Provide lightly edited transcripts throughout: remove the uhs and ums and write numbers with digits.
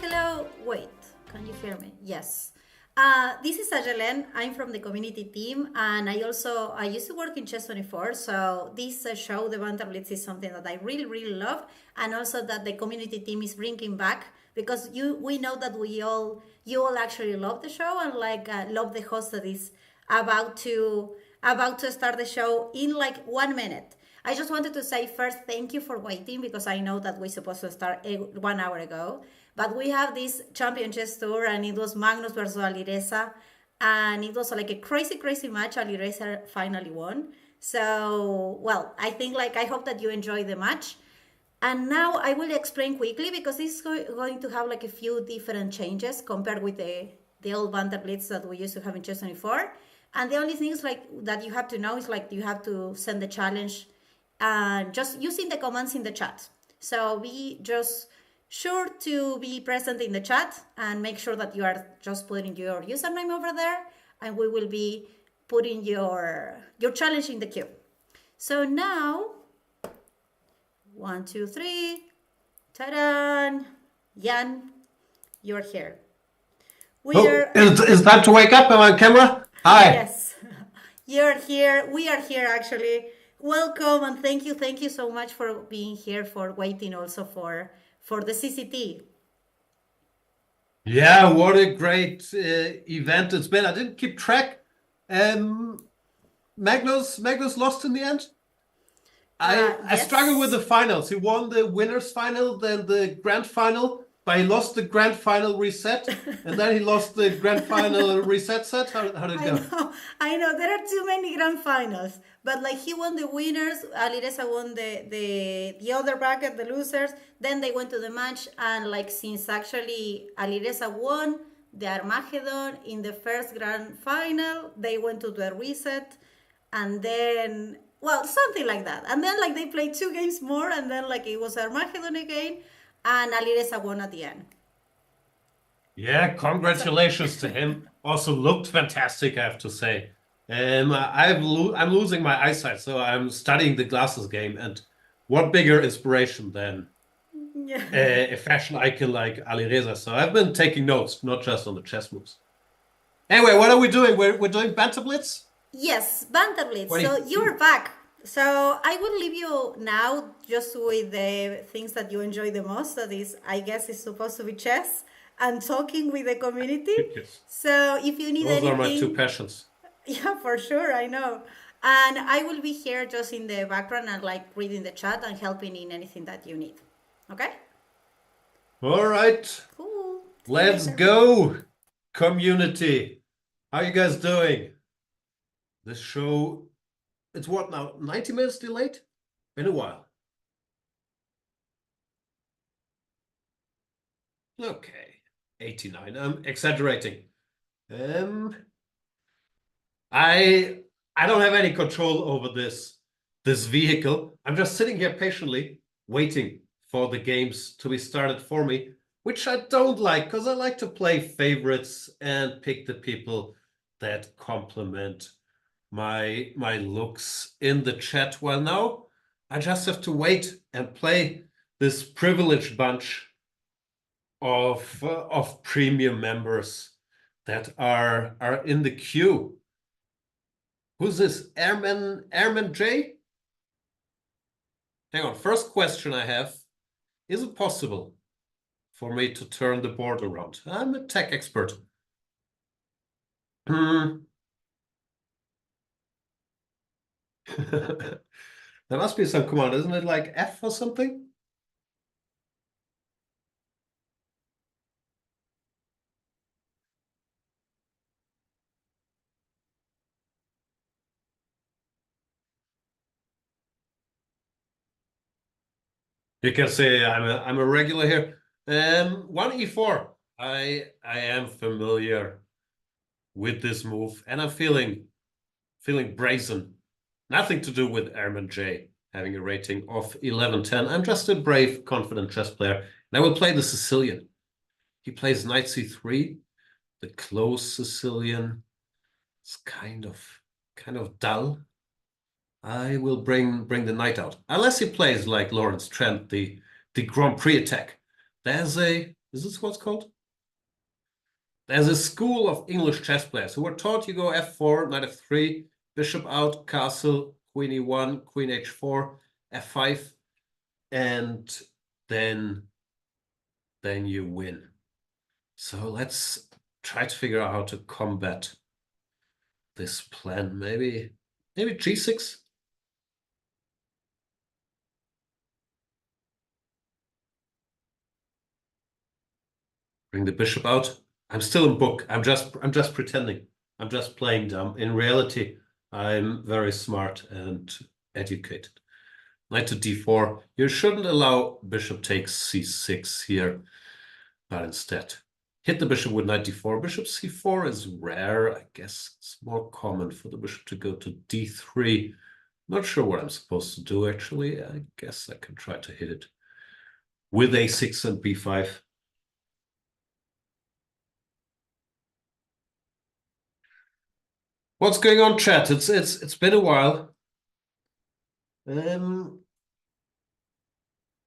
hello. Wait, can you hear me? Yes. This is Ajalen. I'm from the community team, and I used to work in Chess 24. So this show, the Banter Blitz, is something that I really love, and also that the community team is bringing back because we know that you all actually love the show and love the host that is about to about to start the show in like 1 minute. I just wanted to say first thank you for waiting because I know that we're supposed to start 1 hour ago. But we have this champion chess tour and it was Magnus versus Alireza. And it was like a crazy match. Alireza finally won. So, well, I think I hope that you enjoy the match. And now I will explain quickly because this is going to have like a few different changes compared with the old Banter Blitz that we used to have in Chess 24. And the only thing is that you have to know is you have to send the challenge just using the commands in the chat. So be just sure to be present in the chat and make sure that you are just putting your username over there, and we will be putting your challenge in the queue. So now, 1, 2, 3, ta-da! Jan, you're here. It's time to wake up. Am I on camera? Hi. Yes, you're here. We are here actually. Welcome and thank you so much for being here, for waiting also for the CCT. Yeah, what a great event it's been. I didn't keep track. Magnus lost in the end. I Yes. struggled with the finals. He won the winners final, then the grand final, but he lost the grand final reset, and then he lost the grand final reset set. How did it go? I know. There are too many grand finals, but he won the winners. Alireza won the other bracket, the losers. Then they went to the match, and since actually Alireza won the Armageddon in the first grand final, they went to the reset, and then something like that. And then they played 2 games more, and then it was Armageddon again. And Alireza won at the end. Yeah, congratulations to him. Also looked fantastic, I have to say. I'm losing my eyesight, so I'm studying the glasses game. And what bigger inspiration than a fashion icon like Alireza? So I've been taking notes, not just on the chess moves. Anyway, what are we doing? We're doing Banter Blitz? Yes, Banter Blitz. So you're back. So I will leave you now just with the things that you enjoy the most. That is, I guess, is supposed to be chess and talking with the community. Yes. So if you need anything... Those are my 2 passions. Yeah, for sure, I know. And I will be here just in the background and reading the chat and helping in anything that you need. Okay? All right. Cool. Let's go, community. How you guys doing? This show... It's what now? 90 minutes delayed? Been a while. Okay. 89. I'm exaggerating. I don't have any control over this vehicle. I'm just sitting here patiently waiting for the games to be started for me, which I don't like because I like to play favorites and pick the people that complement my looks in the chat. Well, now I just have to wait and play this privileged bunch of premium members that are in the queue. Who's this? Airman J? Hang on. First question I have: is it possible for me to turn the board around? I'm a tech expert. There must be some command, isn't it like F or something? You can say I'm a regular here. 1e4. I am familiar with this move, and I'm feeling brazen. Nothing to do with Airman J having a rating of 1110. I'm just a brave, confident chess player. And I will play the Sicilian. He plays knight c3. The close Sicilian is kind of dull. I will bring the knight out. Unless he plays like Lawrence Trent, the Grand Prix attack. There's a Is this what's called? There's a school of English chess players who were taught you go f4, knight f3, bishop out, castle, queen e1, queen h4, f5, and then you win. So let's try to figure out how to combat this plan. Maybe g6? Bring the bishop out. I'm still in book. I'm just pretending. I'm just playing dumb. In reality, I'm very smart and educated. Knight to d4. You shouldn't allow bishop takes c6 here, but instead hit the bishop with knight d4. Bishop c4 is rare. I guess it's more common for the bishop to go to d3. Not sure what I'm supposed to do, actually. I guess I can try to hit it with a6 and b5. What's going on, chat? It's been a while.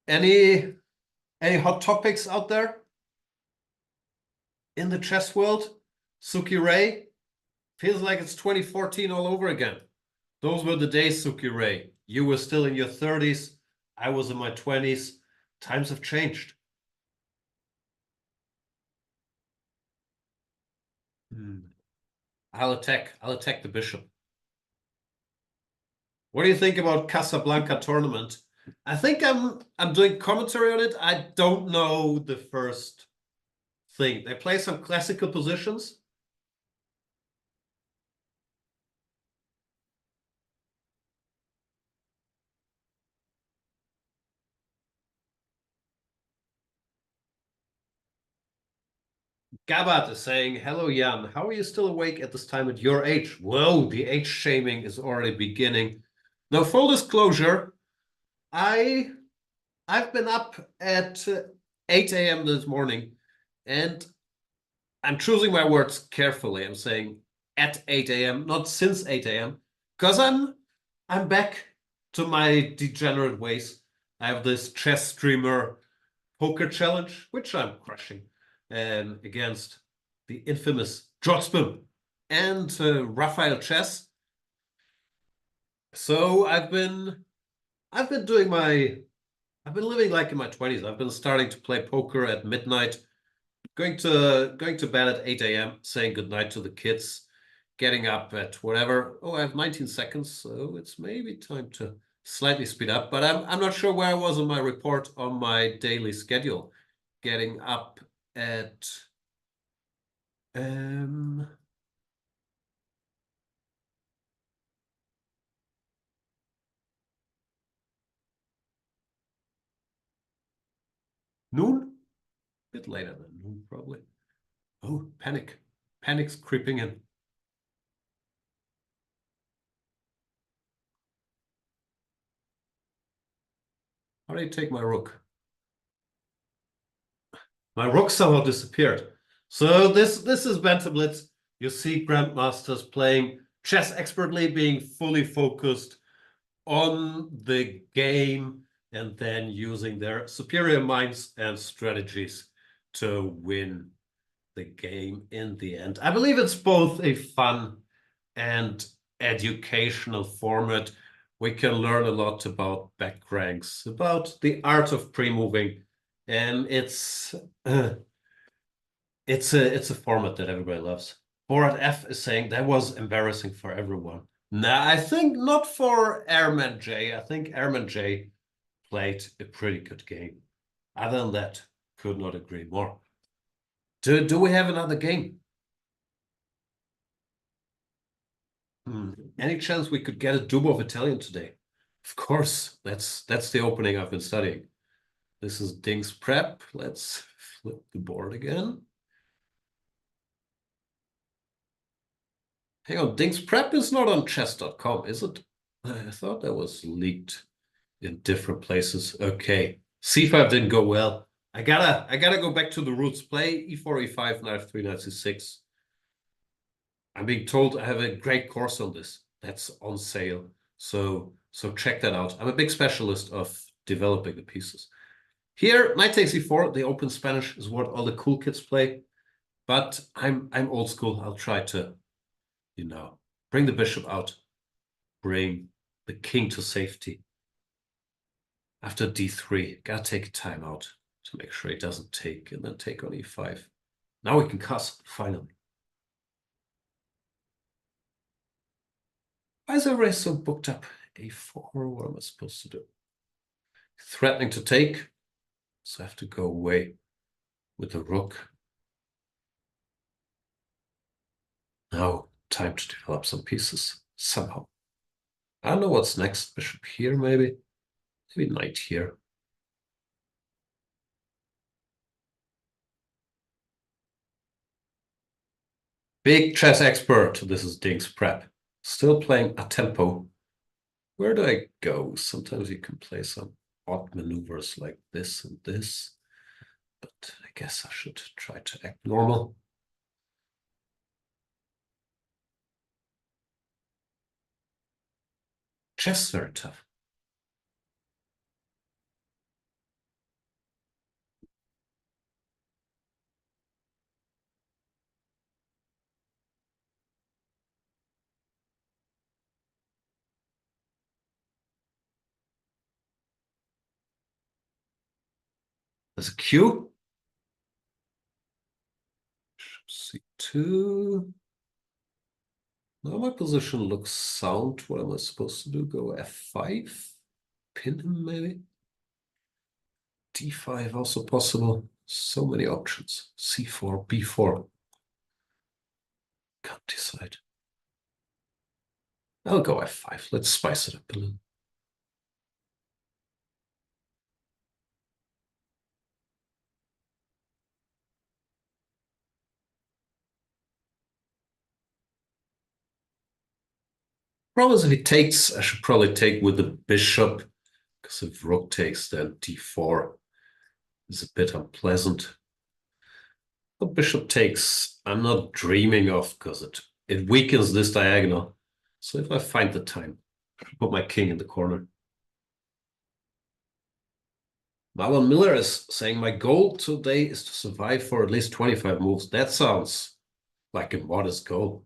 Any hot topics out there in the chess world? Suki Ray, feels like it's 2014 all over again. Those were the days, Suki Ray. You were still in your 30s. I was in my 20s. Times have changed. I'll attack the bishop. What do you think about Casablanca tournament? I think I'm doing commentary on it. I don't know the first thing. They play some classical positions. Gabat is saying, hello, Jan. How are you still awake at this time at your age? Whoa, the age shaming is already beginning. Now, full disclosure, I've been up at 8 a.m. this morning, and I'm choosing my words carefully. I'm saying at 8 a.m., not since 8 a.m., because I'm back to my degenerate ways. I have this chess streamer poker challenge, which I'm crushing, against the infamous Jotspin and Raphael Chess. So I've been doing I've been living like in my 20s. I've been starting to play poker at midnight, going to bed at 8 a.m., saying goodnight to the kids, getting up at whatever. Oh, I have 19 seconds, so it's maybe time to slightly speed up. But I'm not sure where I was on my report on my daily schedule. Getting up at noon? A bit later than noon, probably. Oh, panic. Panic's creeping in. How do you take my rook? My rook somehow disappeared. So this is Banter Blitz. You see grandmasters playing chess expertly, being fully focused on the game, and then using their superior minds and strategies to win the game in the end. I believe it's both a fun and educational format. We can learn a lot about back ranks, about the art of pre-moving, and it's a format that everybody loves. Borat F is saying that was embarrassing for everyone. Nah, I think not for Airman J. I think Airman J played a pretty good game. Other than that, could not agree more. Do we have another game? Any chance we could get a Dubov Italian today? Of course, that's the opening I've been studying. This is Ding's Prep. Let's flip the board again. Hang on, Ding's Prep is not on chess.com, is it? I thought that was leaked in different places. Okay, c5 didn't go well. I gotta go back to the roots. Play e4, e5, knight f3, knight c6. I'm being told I have a great course on this. That's on sale. So check that out. I'm a big specialist of developing the pieces. Here, knight takes e4, the open Spanish is what all the cool kids play. But I'm old school. I'll try to, bring the bishop out, bring the king to safety. After d3, gotta take time out to make sure he doesn't take, and then take on e5. Now we can castle, finally. Why is everybody so booked up? a4, what am I supposed to do? Threatening to take, so I have to go away with the rook. Now, time to develop some pieces, somehow. I don't know what's next. Bishop here, maybe? Maybe knight here. Big chess expert. This is Ding's Prep. Still playing a tempo. Where do I go? Sometimes you can play some odd maneuvers like this and this. But I guess I should try to act normal. Chess is very tough. There's a Q. C2. Now my position looks sound. What am I supposed to do? Go F5? Pin him, maybe? D5 also possible. So many options. C4, B4. Can't decide. I'll go F5. Let's spice it up a little. Problem is, if he takes, I should probably take with the bishop, because if rook takes, then d4 is a bit unpleasant. The bishop takes, I'm not dreaming of, because it weakens this diagonal. So if I find the time, I should put my king in the corner. Marlon Miller is saying, my goal today is to survive for at least 25 moves. That sounds like a modest goal.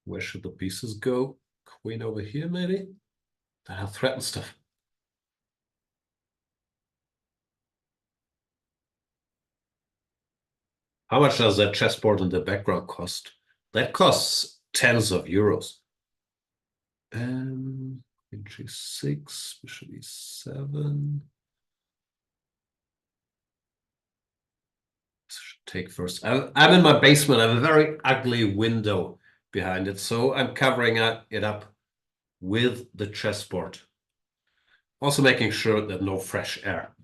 Where should the pieces go? Queen over here, maybe? That'll threaten stuff. How much does that chessboard in the background cost? That costs tens of euros. G6, bishop e7. Should take first. I'm in my basement. I have a very ugly window behind it, so I'm covering it up with the chessboard. Also making sure that no fresh air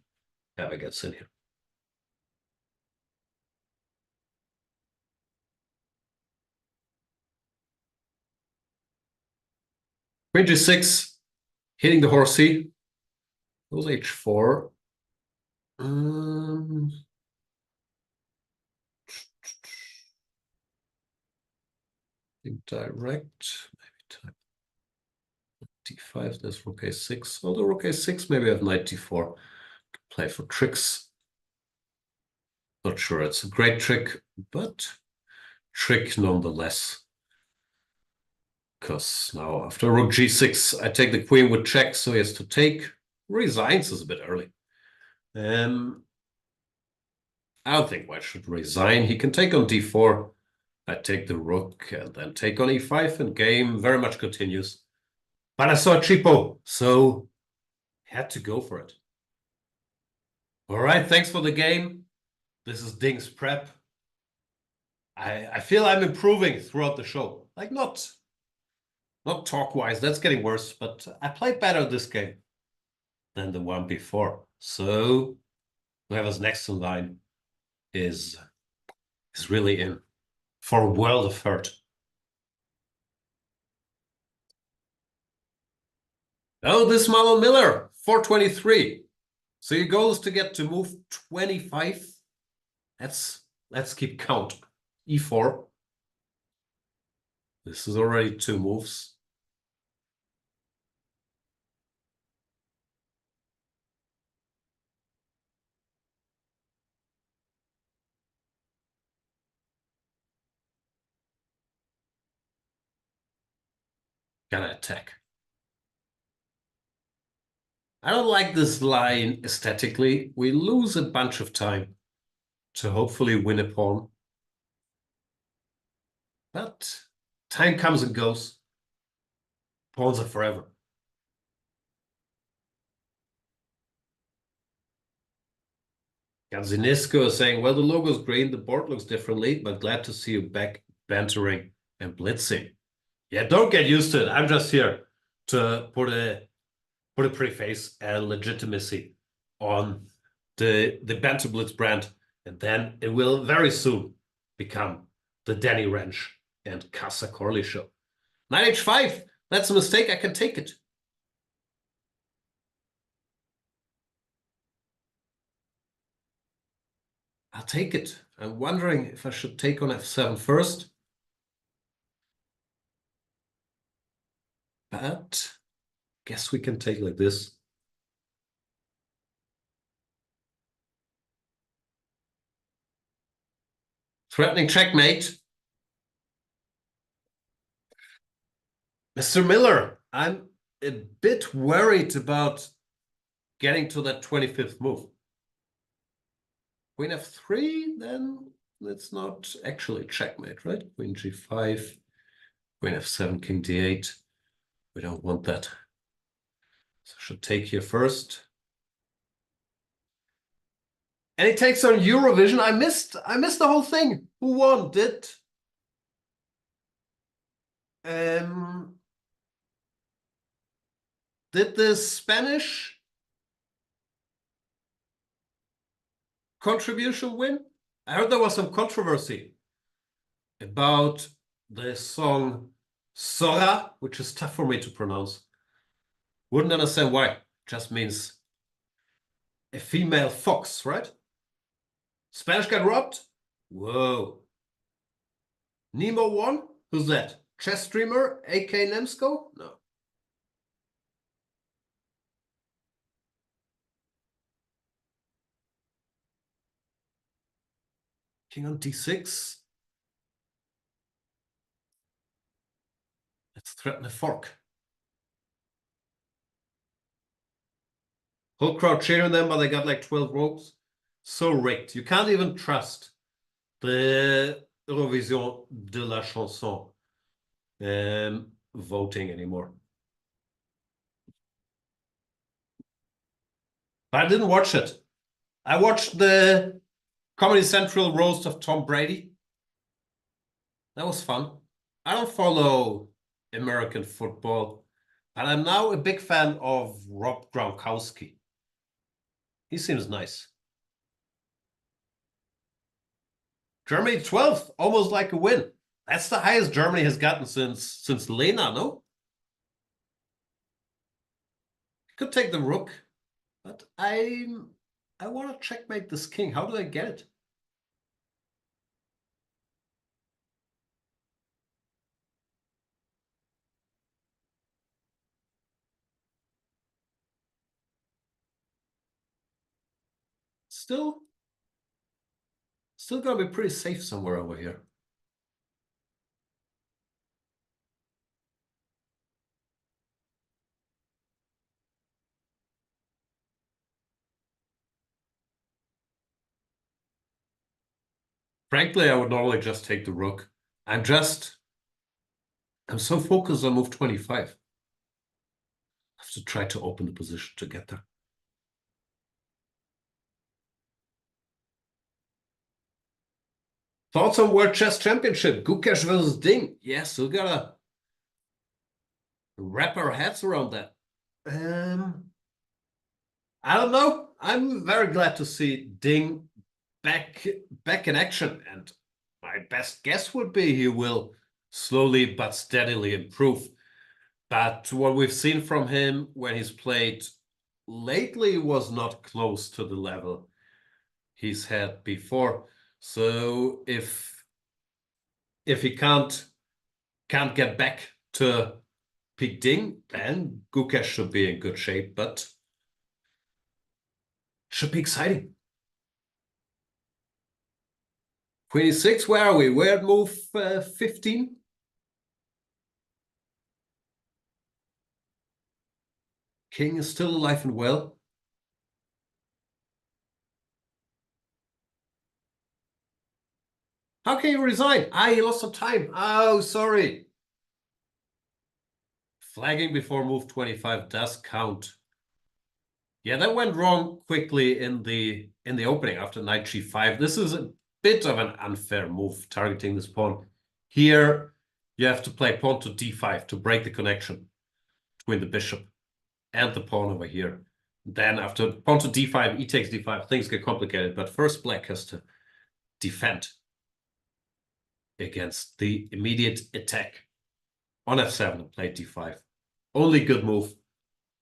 ever gets in here. Queen g6, hitting the horsey. Goes h4. Direct, maybe time. d5, there's rook a6. Although rook a6, maybe I have knight d4. Play for tricks. Not sure it's a great trick, but trick nonetheless. Because now after rook g6, I take the queen with check, so he has to take. Resigns is a bit early. I don't think white should resign. He can take on d4. I take the rook and then take on e5, and game very much continues. But I saw a cheapo, so had to go for it. All right, thanks for the game. This is Ding's Prep. I feel I'm improving throughout the show. Like not talk-wise, that's getting worse, but I played better this game than the one before. So whoever's next in line is really in for a world of hurt. Oh, this Marlon Miller, 423. So your goal is to get to move 25. Let's keep count. E4. This is already 2 moves. Gonna attack. I don't like this line aesthetically. We lose a bunch of time to hopefully win a pawn. But time comes and goes. Pawns are forever. Ganzinisco is saying, well, the logo's green, the board looks differently, but glad to see you back bantering and blitzing. Yeah, don't get used to it. I'm just here to put a pretty face and legitimacy on the Banter Blitz brand, and then it will very soon become the Danny Wrench and Casa Corley show. Knight h5, that's a mistake, I can take it. I'll take it. I'm wondering if I should take on f7 first. But guess we can take like this. Threatening checkmate. Mr. Miller, I'm a bit worried about getting to that 25th move. Queen f3, then it's not actually checkmate, right? Queen g5, queen f7, king d8. We don't want that. So I should take here first. And he takes on Eurovision. I missed the whole thing. Who won? Did the Spanish contribution win? I heard there was some controversy about the song Sora, which is tough for me to pronounce. Wouldn't understand why. Just means a female fox, right? Spanish got robbed? Whoa. Nemo won? Who's that? Chess streamer AK Nemsko? No. King on d6. Let's threaten a fork. Whole crowd cheering them, but they got like 12 votes. So rigged. You can't even trust the Eurovision de la Chanson voting anymore. But I didn't watch it. I watched the Comedy Central roast of Tom Brady. That was fun. I don't follow American football, but I'm now a big fan of Rob Gronkowski. He seems nice. Germany 12th, almost like a win. That's the highest Germany has gotten since Lena, no? Could take the rook, but I want to checkmate this king. How do I get it? Still gonna be pretty safe somewhere over here. Frankly, I would normally just take the rook. I'm so focused on move 25. I have to try to open the position to get there. Thoughts on World Chess Championship? Gukesh versus Ding. Yes, we gotta wrap our heads around that. I don't know. I'm very glad to see Ding back in action, and my best guess would be he will slowly but steadily improve. But what we've seen from him when he's played lately was not close to the level he's had before. So if he can't get back to peak Ding, then Gukesh should be in good shape, but should be exciting. 26, where are we? We're at move 15. King is still alive and well. How can you resign? Ah, you lost some time. Oh, sorry. Flagging before move 25 does count. Yeah, that went wrong quickly in the opening after knight g5. This is a bit of an unfair move targeting this pawn. Here, you have to play pawn to d5 to break the connection between the bishop and the pawn over here. Then after pawn to d5, e takes d5, things get complicated. But first black has to defend against the immediate attack on f7 and play d5. Only good move.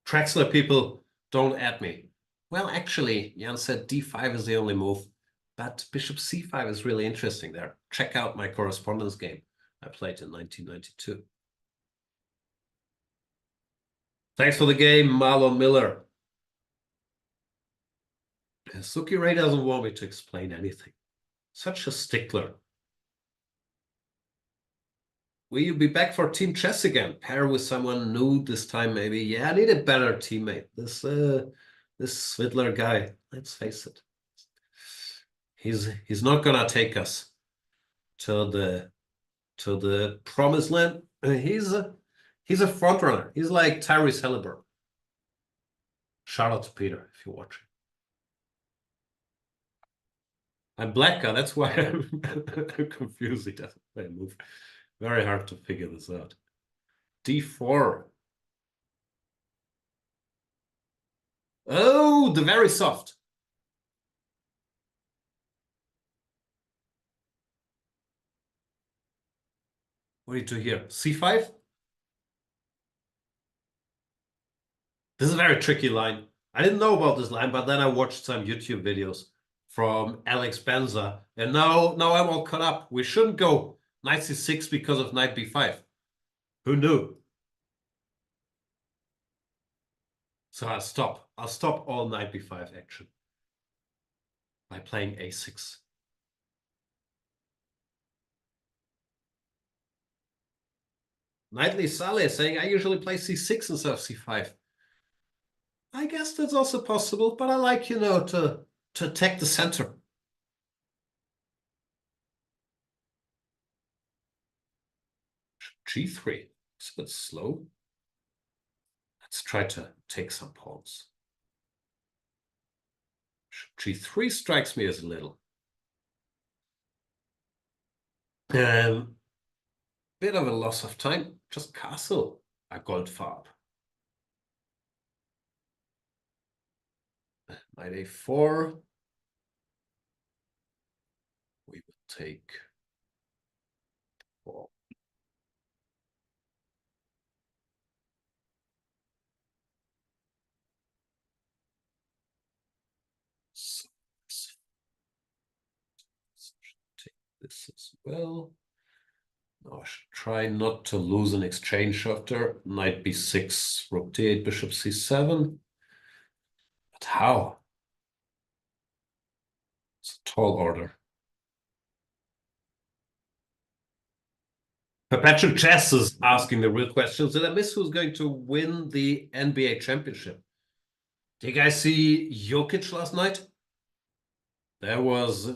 Traxler people, don't add me. Well, actually, Jan said d5 is the only move, but bishop c5 is really interesting there. Check out my correspondence game I played in 1992. Thanks for the game, Marlon Miller. Suki Ray doesn't want me to explain anything. Such a stickler. Will you be back for team chess again? Pair with someone new this time, maybe. Yeah, I need a better teammate. This Svidler guy, let's face it. He's not gonna take us to the promised land. He's a front runner. He's like Tyrese Halliburton. Shout out to Peter if you're watching. I'm black guy, that's why I'm confused. He doesn't play a move. Very hard to figure this out. D4. Oh, the very soft. What do you do here? C5? This is a very tricky line. I didn't know about this line, but then I watched some YouTube videos from Alex Benza, and now I'm all caught up. We shouldn't go knight c6 because of knight b5. Who knew? So I'll stop. I'll stop all knight b5 action by playing a6. Knightly Saleh saying I usually play c6 instead of c5. I guess that's also possible, but I like, to attack the center. G3. It's a bit slow. Let's try to take some pawns. G3 strikes me as a little. Bit of a loss of time. Just castle a Goldfarb. Knight a4. We will take 4. So take this as well. Now I should try not to lose an exchange after knight b6, rook d8, bishop c7. But how? It's a tall order. Perpetual Chess is asking the real questions. Did I miss who's going to win the NBA championship? Did you guys see Jokic last night? There was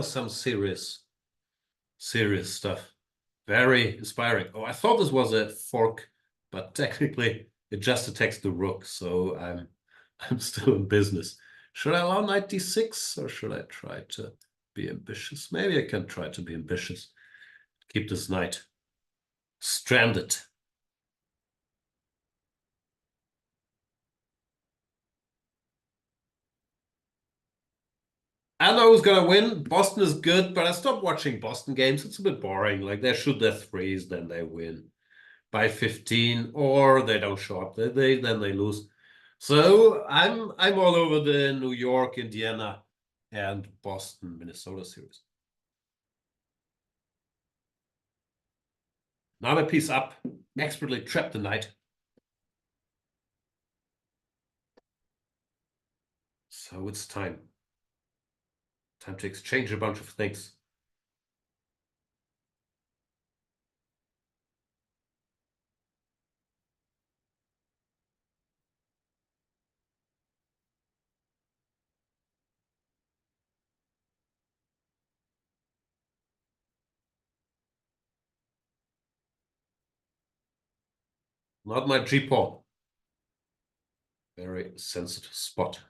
some serious stuff. Very inspiring. Oh, I thought this was a fork, but technically it just attacks the rook, so I'm still in business. Should I allow knight d6 or should I try to be ambitious? Maybe I can try to be ambitious. Keep this knight stranded. I know who's gonna win. Boston is good, but I stopped watching Boston games. It's a bit boring. Like they shoot their threes, then they win by 15, or they don't show up. Then they lose. So I'm all over the New York, Indiana, and Boston, Minnesota series. Now my piece up. Expertly trapped the knight. So it's time. Time to exchange a bunch of things. Not my G-pawn. Very sensitive spot.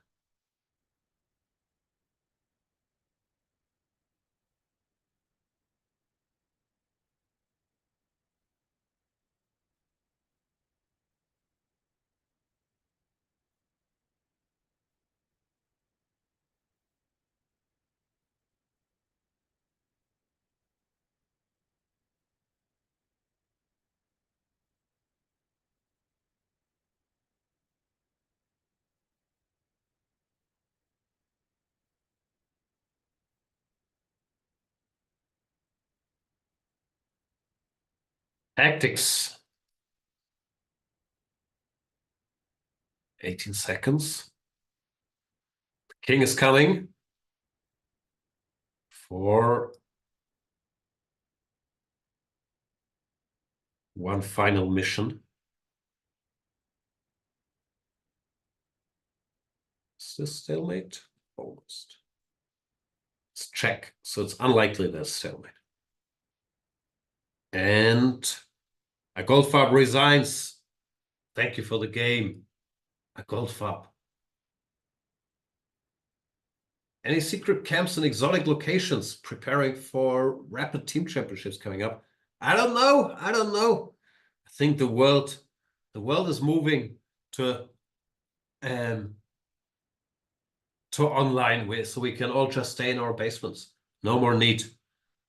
Tactics. 18 seconds. The king is coming for one final mission. Is this stalemate? Almost. It's check, so it's unlikely there's stalemate. And a Goldfarb resigns. Thank you for the game. A Goldfarb. Any secret camps and exotic locations preparing for rapid team championships coming up? I don't know. I don't know. I think the world is moving to online, so we can all just stay in our basements. No more need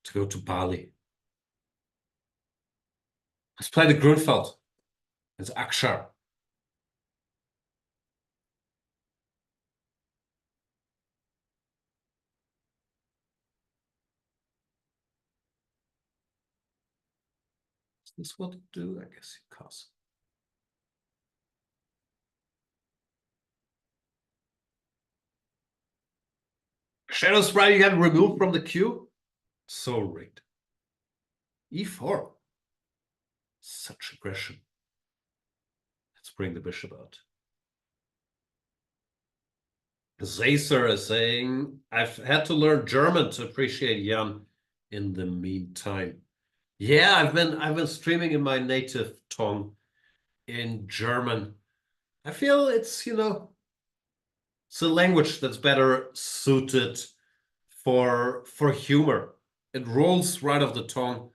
to go to Bali. Let's play the Grunfeld. It's Akshar. Is this what to do? I guess it costs. Shadow Sprite you have removed from the queue? So rigged. E4. Such aggression. Let's bring the bishop out. Zacer is saying, I've had to learn German to appreciate Jan in the meantime. Yeah, I've been streaming in my native tongue in German. I feel it's, it's a language that's better suited for humor. It rolls right off the tongue.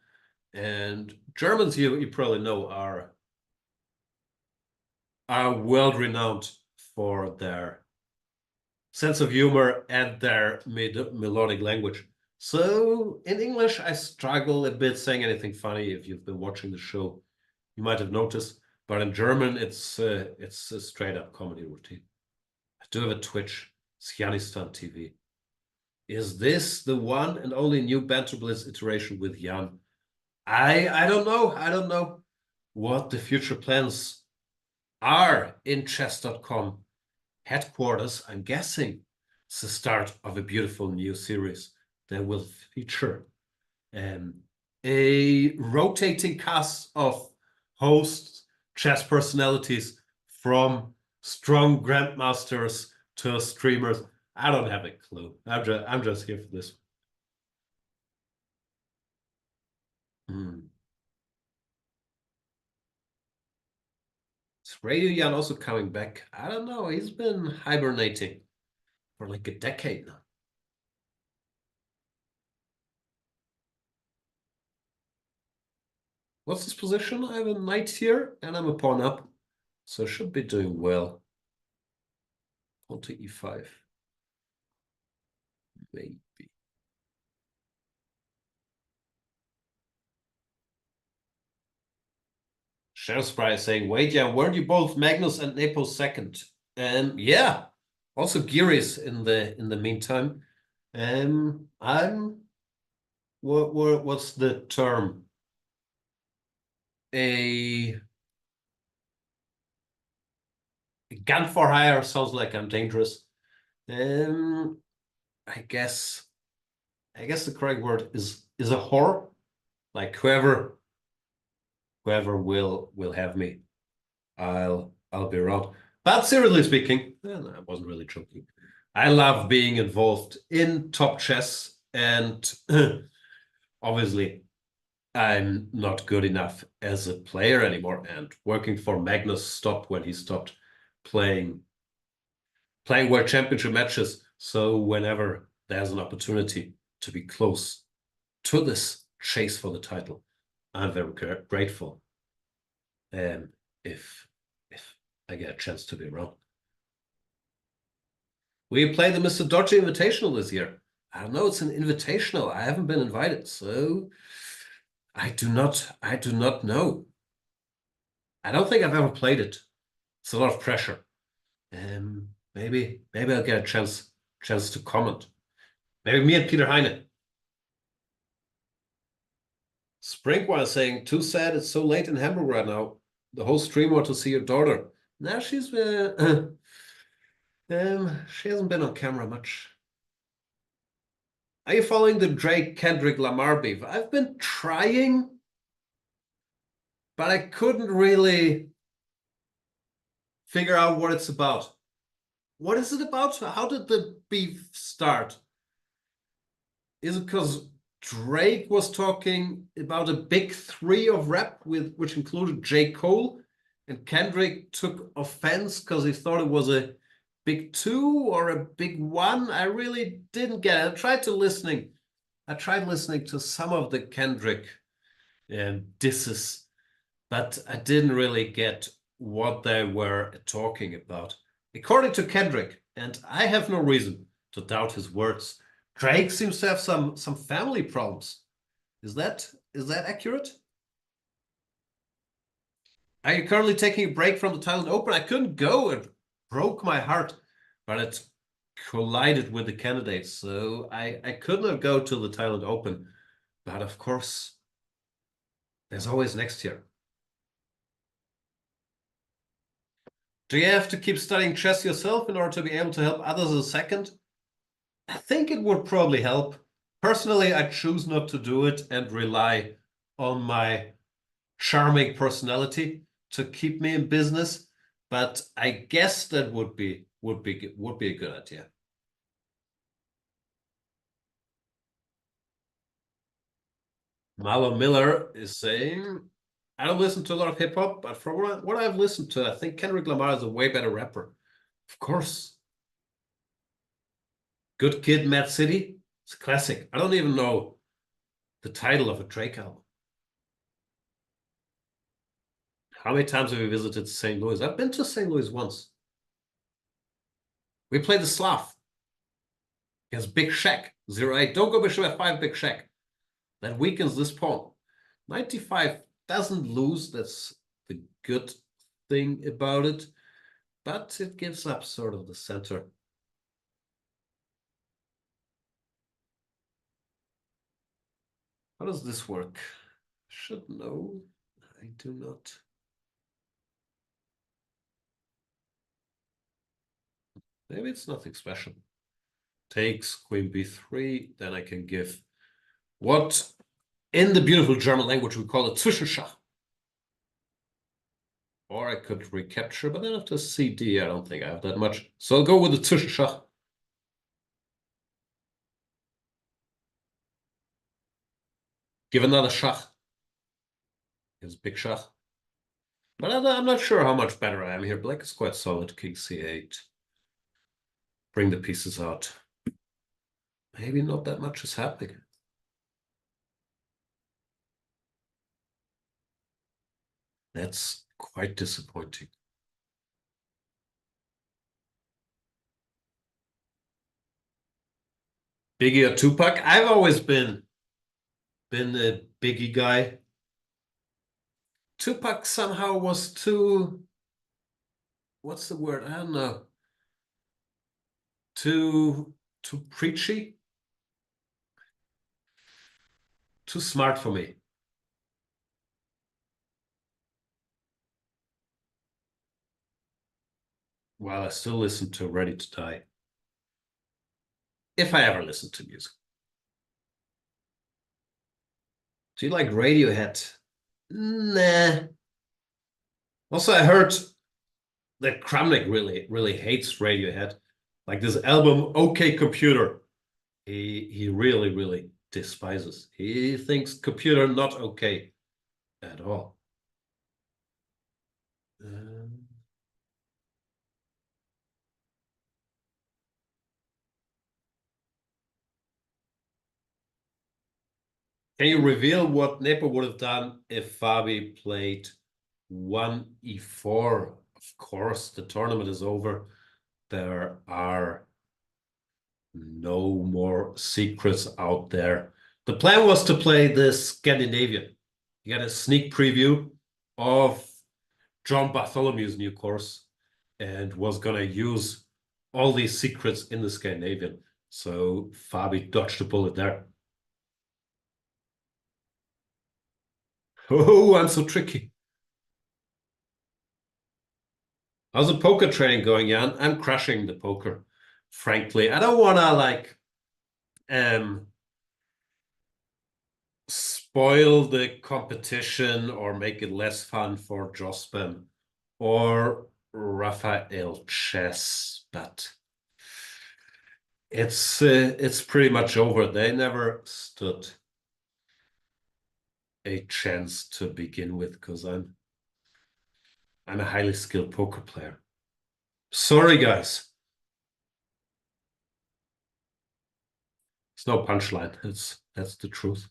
And Germans, you probably know, are world-renowned for their sense of humor and their melodic language. So in English, I struggle a bit saying anything funny. If you've been watching the show, you might have noticed. But in German, it's a straight-up comedy routine. I do have a Twitch, Sjanistan TV. Is this the one and only new Banter Blitz iteration with Jan? I don't know. I don't know what the future plans are in chess.com headquarters. I'm guessing it's the start of a beautiful new series that will feature a rotating cast of hosts, chess personalities, from strong grandmasters to streamers. I don't have a clue. I'm just here for this. Is Radio Jan also coming back? I don't know. He's been hibernating for like a decade now. What's his position? I have a knight here and I'm a pawn up. So should be doing well. Pawn to e5. Maybe. Shadow Spry is saying, wait, yeah, weren't you both Magnus and Nepo second? Yeah. Also Giri's in the meantime. What's the term? A gun for hire sounds like I'm dangerous. I guess the correct word is a whore. Like whoever will have me, I'll be around. But seriously speaking, I wasn't really joking. I love being involved in top chess, and obviously I'm not good enough as a player anymore. And working for Magnus stopped when he stopped playing World Championship matches. So whenever there's an opportunity to be close to this chase for the title, I'm very grateful. And if I get a chance to be around. We play the Mr. Dodgy Invitational this year. I don't know, it's an invitational. I haven't been invited, so I do not know. I don't think I've ever played it. It's a lot of pressure. Maybe I'll get a chance to comment. Maybe me and Peter Heine. Springwire saying, too sad it's so late in Hamburg right now. The whole stream want to see your daughter. Now she's she hasn't been on camera much. Are you following the Drake Kendrick Lamar beef? I've been trying, but I couldn't really figure out what it's about. What is it about? How did the beef start? Is it because Drake was talking about a big three of rap, which included J. Cole, and Kendrick took offense because he thought it was a big two or a big one? I really didn't get it. I tried listening to some of the Kendrick disses, but I didn't really get what they were talking about. According to Kendrick, and I have no reason to doubt his words, Drake seems to have some family problems. Is that accurate? Are you currently taking a break from the Thailand Open? I couldn't go. It broke my heart, but it collided with the candidates, so I could not go to the Thailand Open. But of course, there's always next year. Do you have to keep studying chess yourself in order to be able to help others as a second? I think it would probably help. Personally, I choose not to do it and rely on my charming personality to keep me in business. But I guess that would be a good idea. Marlon Miller is saying, I don't listen to a lot of hip hop, but from what I've listened to, I think Kendrick Lamar is a way better rapper. Of course. Good Kid, Mad City. It's a classic. I don't even know the title of a Drake album. How many times have we visited St. Louis? I've been to St. Louis once. We played the Slav against Big Shaq. 0-8. Don't go Bishop F5, Big Shaq. That weakens this pawn. 95 doesn't lose. That's the good thing about it. But it gives up sort of the center. How does this work? Should know. I do not. Maybe it's nothing special. Takes Queen B3, then I can give what in the beautiful German language we call a Zwischenschach. Or I could recapture, but then after CD, I don't think I have that much. So I'll go with the Zwischenschach. Give another Schach. Here's big Schach. But I'm not sure how much better I am here. Black is quite solid. King C8. Bring the pieces out. Maybe not that much is happening. That's quite disappointing. Biggie or Tupac? I've always been a Biggie guy. Tupac somehow was too, what's the word? I don't know. Too preachy. Too smart for me. Well, I still listen to Ready to Die. If I ever listen to music. Do you like Radiohead? Nah. Also, I heard that Kramnik really hates Radiohead. Like this album, OK Computer. He really despises. He thinks computer not okay at all. Can you reveal what Nepo would have done if Fabi played 1e4? Of course, the tournament is over. There are no more secrets out there. The plan was to play the Scandinavian. You got a sneak preview of John Bartholomew's new course and was going to use all these secrets in the Scandinavian. So Fabi dodged a bullet there. Oh, I'm so tricky. How's the poker training going, Jan? I'm crushing the poker, frankly. I don't want to spoil the competition or make it less fun for Jospin or Raphael Chess, but it's pretty much over. They never stood a chance to begin with because I'm a highly skilled poker player. Sorry, guys. It's no punchline. That's the truth.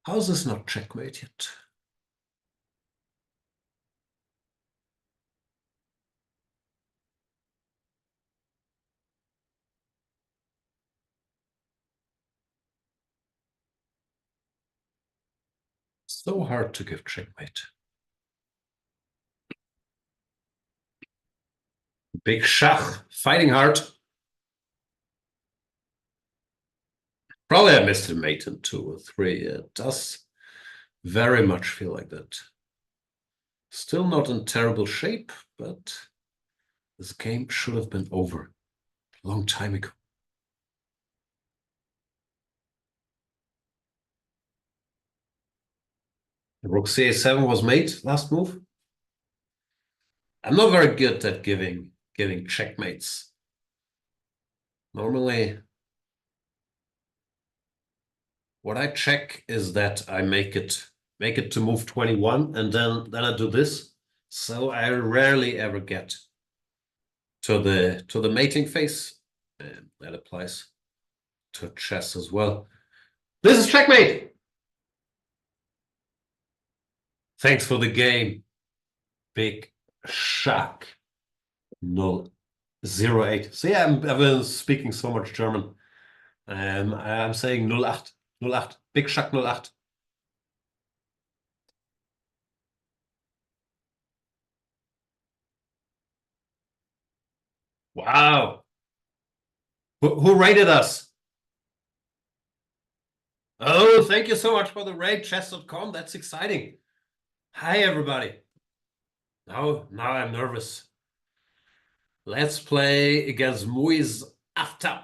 How's this not checkmate yet? So hard to give checkmate. Big Schach, fighting hard. Probably I missed a mate in 2 or 3. It does very much feel like that. Still not in terrible shape, but this game should have been over a long time ago. Rook c7 was made last move. I'm not very good at giving checkmates. Normally, what I check is that I make it to move 21, and then I do this. So I rarely ever get to the mating phase, and that applies to chess as well. This is checkmate. Thanks for the game. Big Schach 008. See, I've been speaking so much German. I'm saying 08. 08. Big Schach 08. Wow. Who rated us? Oh, thank you so much for the raid, chess.com. That's exciting. Hi, everybody. Now I'm nervous. Let's play against Muiz Aftab.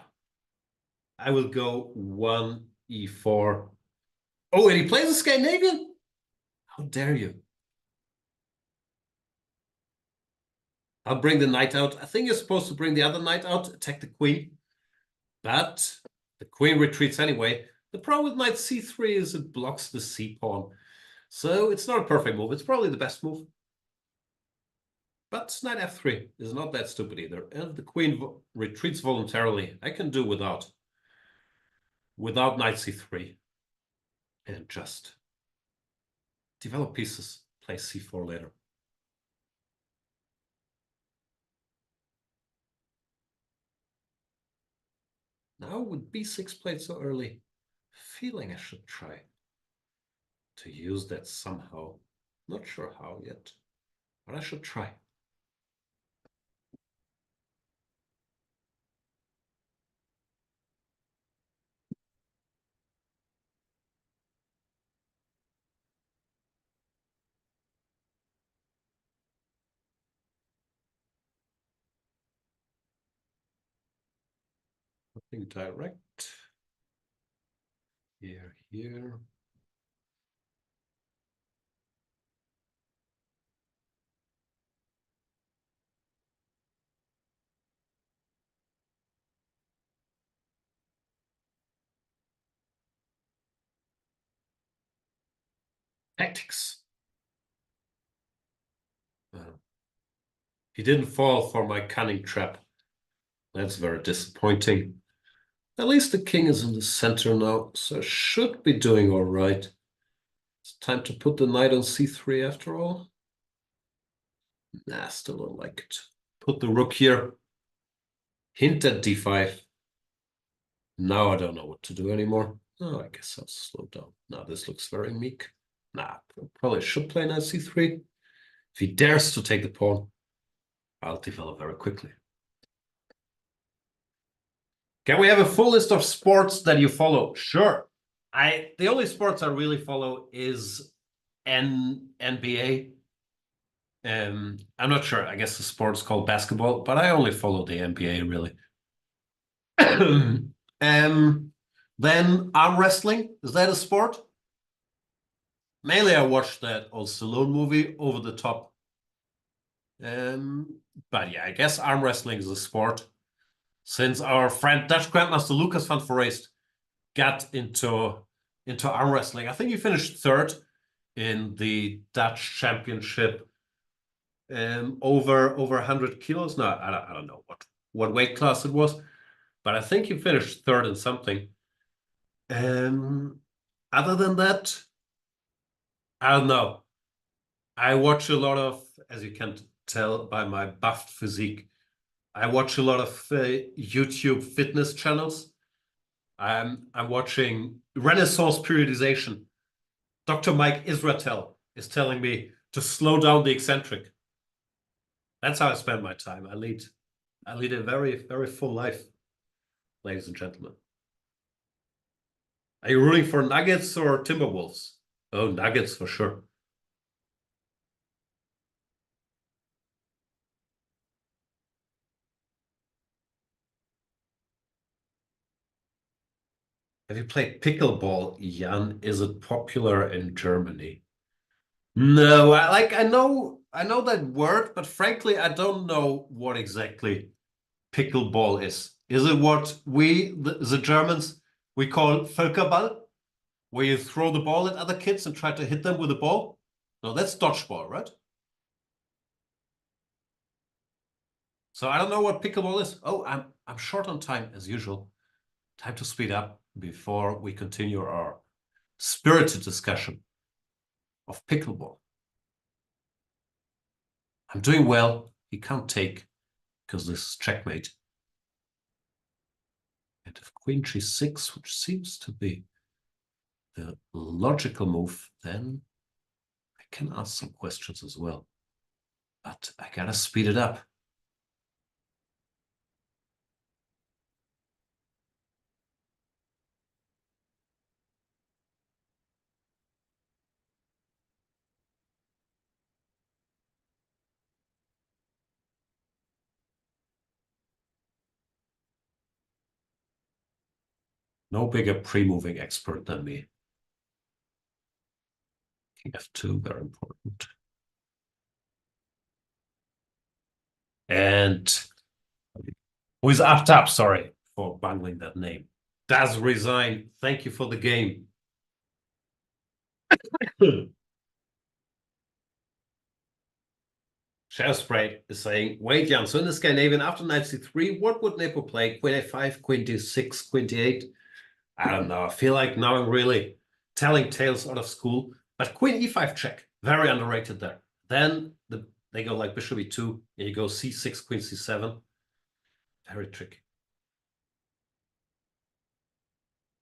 I will go 1e4. Oh, and he plays a Scandinavian? How dare you? I'll bring the knight out. I think you're supposed to bring the other knight out, attack the queen. But the queen retreats anyway. The problem with knight c3 is it blocks the c-pawn. So it's not a perfect move. It's probably the best move. But knight f3 is not that stupid either. And the queen retreats voluntarily. I can do without knight c3. And just develop pieces. Play c4 later. Now with b6 played so early, feeling I should try to use that somehow. Not sure how yet, but I should try. Nothing direct. Here. Tactics. He didn't fall for my cunning trap. That's very disappointing. At least the king is in the center now, so should be doing all right. It's time to put the knight on c3 after all. Nah, still don't like it. Put the rook here. Hint at d5. Now I don't know what to do anymore. Oh, I guess I'll slow down. Now this looks very meek. Nah, probably should play knight c3. If he dares to take the pawn, I'll develop very quickly. Can we have a full list of sports that you follow? Sure. The only sports I really follow is NBA. I'm not sure. I guess the sport's called basketball, but I only follow the NBA really. Then arm wrestling. Is that a sport? Mainly I watched that old Stallone movie, Over the Top. But yeah, I guess arm wrestling is a sport. Since our friend Dutch Grandmaster Lucas van Forest got into arm wrestling. I think he finished third in the Dutch championship over 100 kilos. No, I don't know what weight class it was, but I think he finished third in something. Other than that, I don't know. I watch a lot of, as you can tell by my buffed physique, I watch a lot of YouTube fitness channels. I'm watching Renaissance Periodization. Dr. Mike Israetel is telling me to slow down the eccentric. That's how I spend my time. I lead a very, very full life, ladies and gentlemen. Are you rooting for Nuggets or Timberwolves? Oh, Nuggets for sure. Have you played pickleball, Jan? Is it popular in Germany? No, I know that word, but frankly, I don't know what exactly pickleball is. Is it what we, the Germans, we call Völkerball, where you throw the ball at other kids and try to hit them with a ball? No, that's dodgeball, right? So I don't know what pickleball is. Oh, I'm short on time as usual. Time to speed up before we continue our spirited discussion of pickleball. I'm doing well. He can't take because this is checkmate. And if queen g6, which seems to be the logical move, then I can ask some questions as well. But I gotta speed it up. No bigger pre-moving expert than me. King f2, very important. And who is up top, sorry for bungling that name, does resign. Thank you for the game. Shell Spray is saying, wait, Jan, so in the Scandinavian, after knight c3, what would Nepo play? Queen a5, queen d6, queen d8? I don't know. I feel like now I'm really telling tales out of school. But queen e5 check, very underrated there. Then they go like bishop e2, and you go c6, queen c7. Very tricky.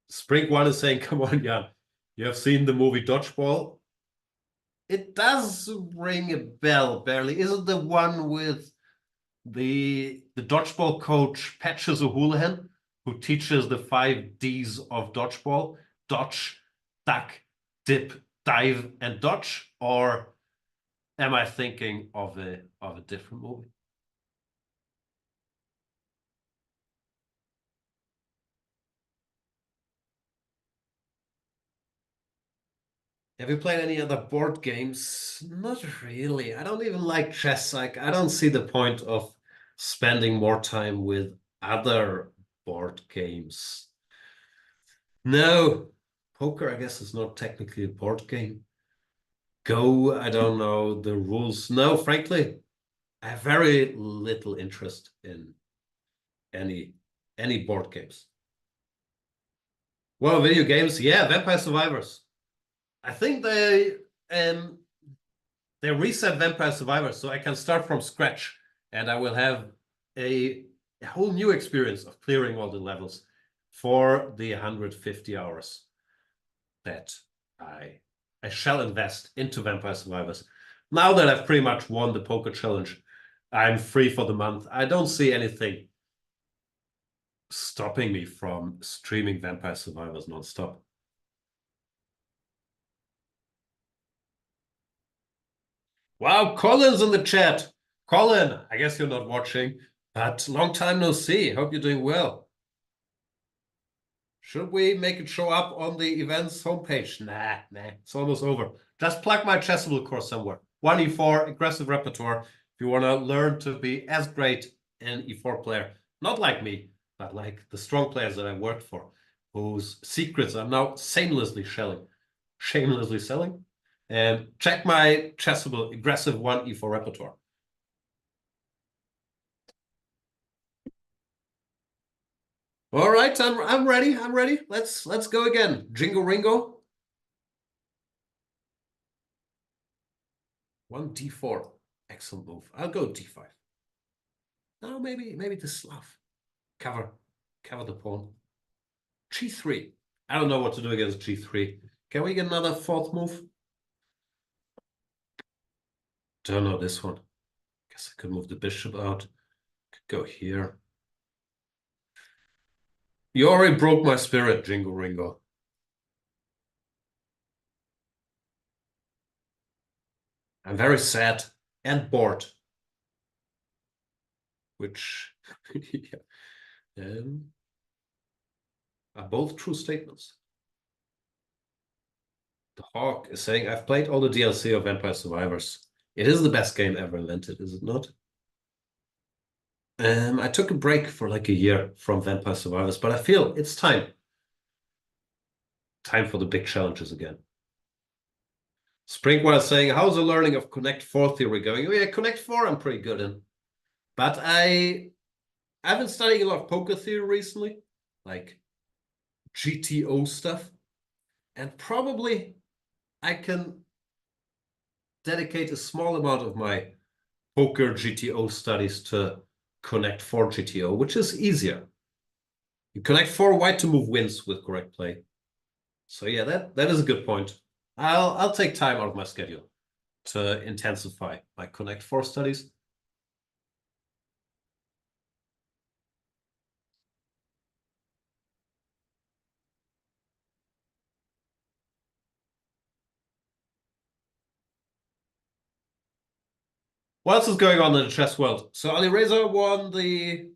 Spring One is saying, come on, Jan, you have seen the movie Dodgeball? It does ring a bell, barely. Is it the one with the dodgeball coach Patches O'Houlihan, who teaches the 5 Ds of dodgeball: dodge, duck, dip, dive, and dodge? Or am I thinking of a different movie? Have you played any other board games? Not really. I don't even like chess. Like, I don't see the point of spending more time with other board games. No, poker, I guess, is not technically a board game. go. I don't know the rules. No, frankly, I have very little interest in any board games. Well, video games, yeah, Vampire Survivors. I think they reset Vampire Survivors, so I can start from scratch, and I will have a whole new experience of clearing all the levels for the 150 hours that I shall invest into Vampire Survivors. Now that I've pretty much won the poker challenge, I'm free for the month. I don't see anything stopping me from streaming Vampire Survivors nonstop. Wow, Colin's in the chat. Colin, I guess you're not watching, but long time no see. Hope you're doing well. Should we make it show up on the events homepage? Nah, it's almost over. Just plug my Chessable course somewhere. 1e4, aggressive repertoire. If you want to learn to be as great an e4 player, not like me, but like the strong players that I worked for, whose secrets I'm now shamelessly selling. And check my Chessable aggressive 1e4 repertoire. All right, I'm ready. I'm ready. Let's go again. Jingo Ringo. 1d4. Excellent move. I'll go d5. No, maybe the Slav. Cover the pawn. g3. I don't know what to do against g3. Can we get another fourth move? Don't know this one. Guess I could move the bishop out. Could go here. You already broke my spirit, Jingo Ringo. I'm very sad and bored. Which yeah, are both true statements. The Hawk is saying, I've played all the DLC of Vampire Survivors. It is the best game ever invented, is it not? I took a break for like a year from Vampire Survivors, but I feel it's time. Time for the big challenges again. Springwell is saying, how's the learning of Connect 4 theory going? Oh yeah, Connect 4 I'm pretty good in. But I've been studying a lot of poker theory recently, like GTO stuff. And probably I can dedicate a small amount of my poker GTO studies to Connect 4 GTO, which is easier. You connect 4 white to move wins with correct play. So yeah, that is a good point. I'll take time out of my schedule to intensify my Connect 4 studies. What else is going on in the chess world? So Ali Reza won the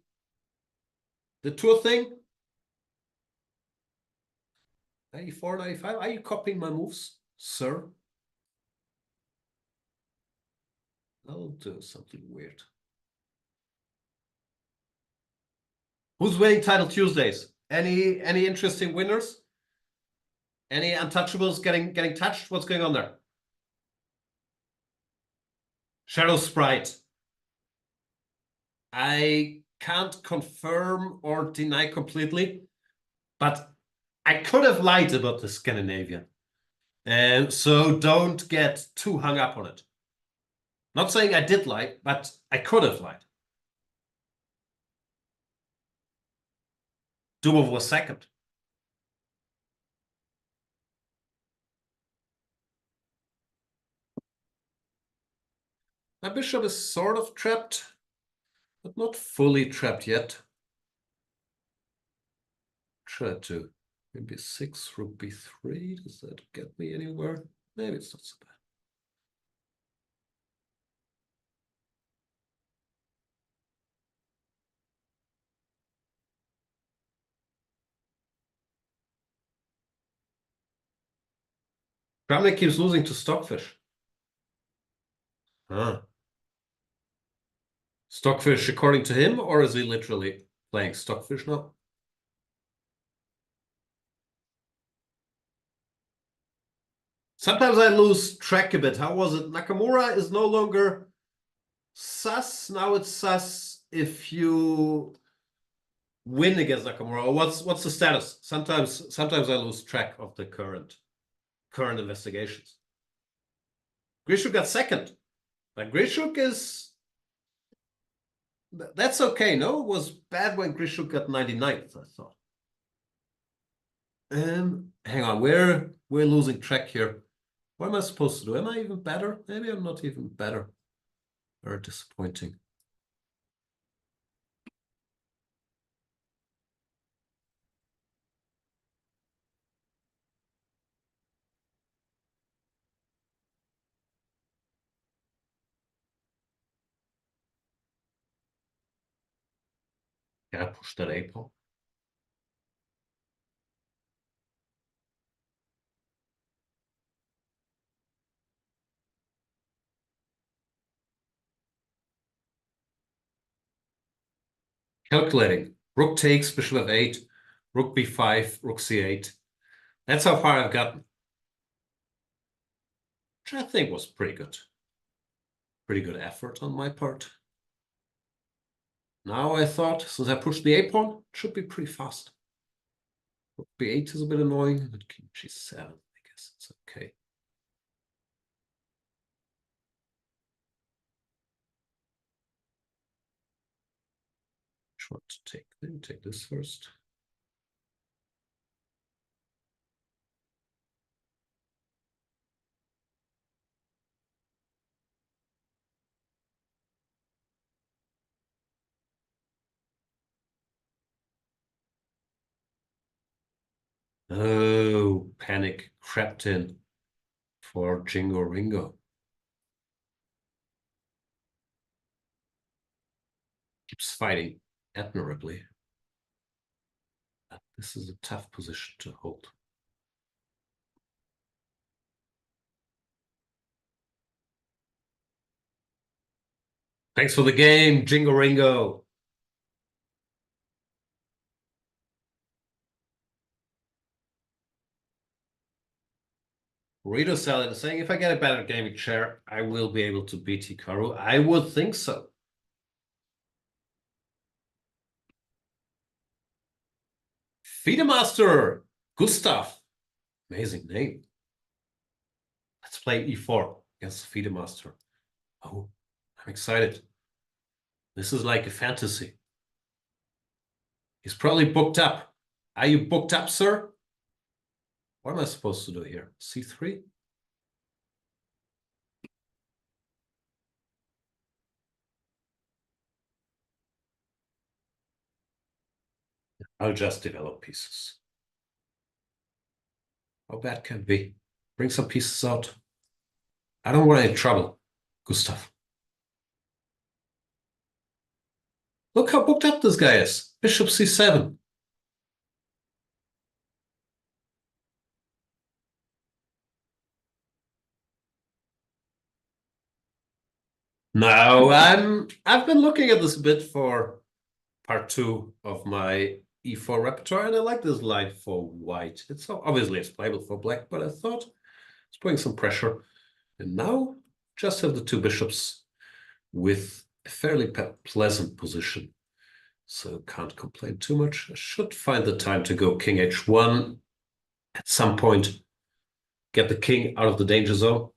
tour thing. 94, 95. Are you copying my moves, sir? I'll do something weird. Who's winning Title Tuesdays? Any interesting winners? Any untouchables getting touched? What's going on there? Shadow Sprite. I can't confirm or deny completely, but I could have lied about the Scandinavian. And so don't get too hung up on it. Not saying I did lie, but I could have lied. Dubov was second. My bishop is sort of trapped, but not fully trapped yet. Try to maybe 6 rook b3. Does that get me anywhere? Maybe it's not so bad. Kramnik keeps losing to Stockfish. Huh. Stockfish according to him, or is he literally playing Stockfish now? Sometimes I lose track a bit. How was it? Nakamura is no longer sus. Now it's sus if you win against Nakamura. Or what's the status? Sometimes I lose track of the current investigations. Grishuk got second, but Grishuk is that's okay. No, it was bad when Grishuk got 99th, I thought. Hang on, we're losing track here. What am I supposed to do? Am I even better? Maybe I'm not even better. Very disappointing. Can I push that A-pawn? Calculating. Rook takes, bishop f8, rook b5, rook c8. That's how far I've gotten. Which I think was pretty good. Pretty good effort on my part. Now I thought, since I pushed the a-pawn, it should be pretty fast. Rook b8 is a bit annoying, but king g7, I guess it's okay. Which one to take? Then take this first. Oh, panic crept in for Jingo Ringo. Keeps fighting admirably. But this is a tough position to hold. Thanks for the game, Jingo Ringo. Burrito Salad is saying, if I get a better gaming chair, I will be able to beat Hikaru. I would think so. Master Gustav. Amazing name. Let's play e4 against Master. Oh, I'm excited. This is like a fantasy. He's probably booked up. Are you booked up, sir? What am I supposed to do here? C3? I'll just develop pieces. How bad can it be? Bring some pieces out. I don't want any trouble, Gustav. Look how booked up this guy is. Bishop c7. No, I've been looking at this a bit for part 2 of my e4 repertoire, and I like this line for white. It's obviously it's playable for black, but I thought it's putting some pressure. And now just have the 2 bishops with a fairly pleasant position. So can't complain too much. I should find the time to go king h1 at some point. Get the king out of the danger zone.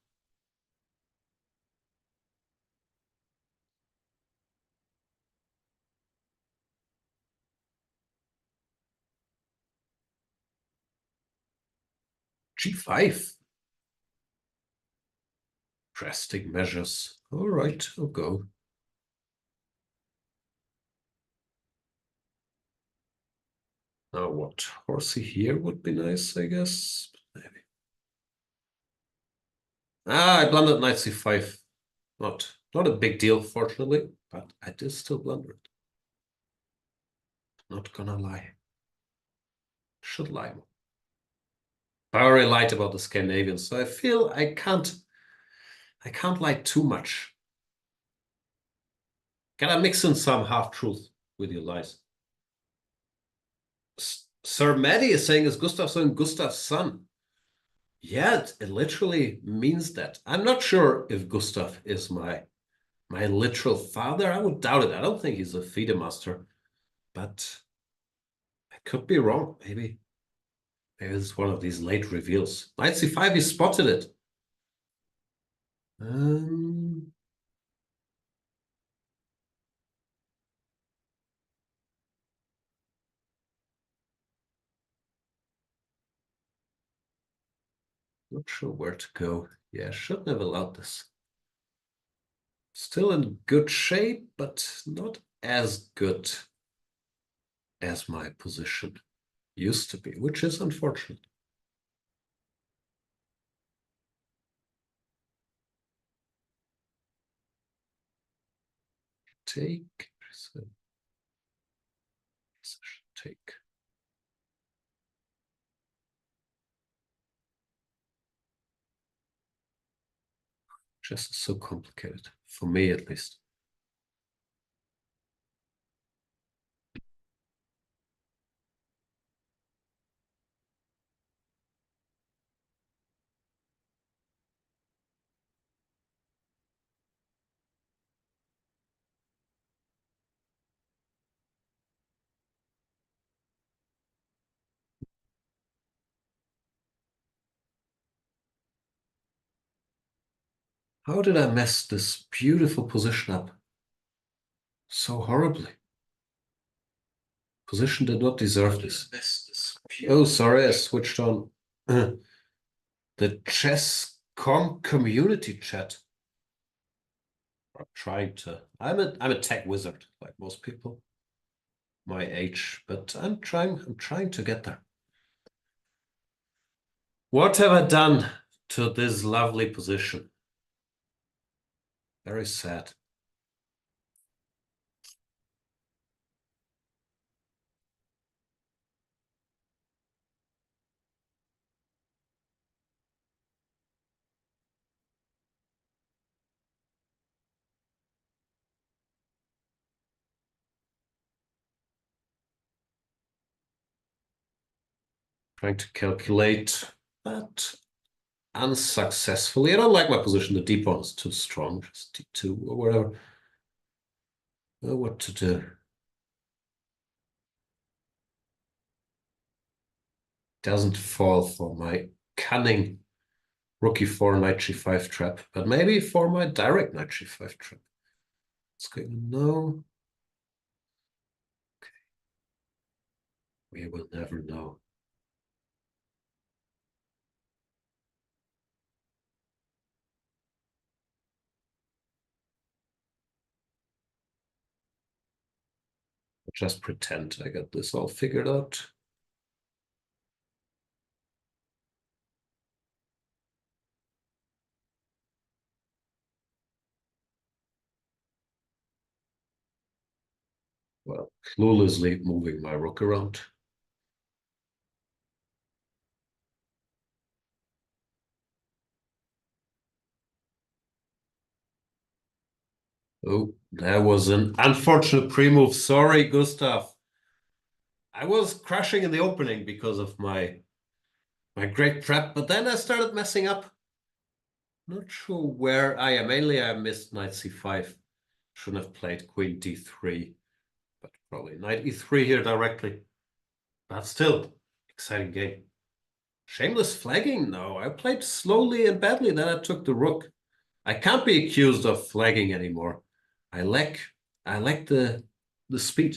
g5. Drastic measures. All right, I'll go. Now what? Horsey here would be nice, I guess. Maybe. I blundered knight c5. Not a big deal, fortunately, but I did still blunder it. Not gonna lie. Should lie more. I already lied about the Scandinavians, so I feel I can't lie too much. Gotta mix in some half-truth with your lies. Sir Maddie is saying, is Gustafsson Gustav's son? Yeah, it literally means that. I'm not sure if Gustav is my literal father. I would doubt it. I don't think he's a FIDE master, but I could be wrong. Maybe it's one of these late reveals. Knight c5, he spotted it. Um, Not sure where to go. Yeah, shouldn't have allowed this. Still in good shape, but not as good as my position used to be, which is unfortunate. Take, take. Just so complicated, for me at least. How did I mess this beautiful position up so horribly? Position did not deserve this. Oh, sorry, I switched on the chess.com community chat. I'm trying to. I'm a tech wizard, like most people my age, but I'm trying to get there. What have I done to this lovely position? Very sad. Trying to calculate, but unsuccessfully. I don't like my position. The d pawn is too strong. Just d2 or whatever. Know what to do. Doesn't fall for my cunning rook e4 knight g5 trap, but maybe for my direct knight g5 trap. What's going on now? Okay. We will never know. Just pretend I got this all figured out. Well, cluelessly moving my rook around. Oh, that was an unfortunate pre-move. Sorry, Gustav. I was crashing in the opening because of my great prep, but then I started messing up. Not sure where I am. Mainly I missed knight c5. Shouldn't have played queen d3, but probably knight e3 here directly. But still, exciting game. Shameless flagging? No, I played slowly and badly, then I took the rook. I can't be accused of flagging anymore. I lack the speed.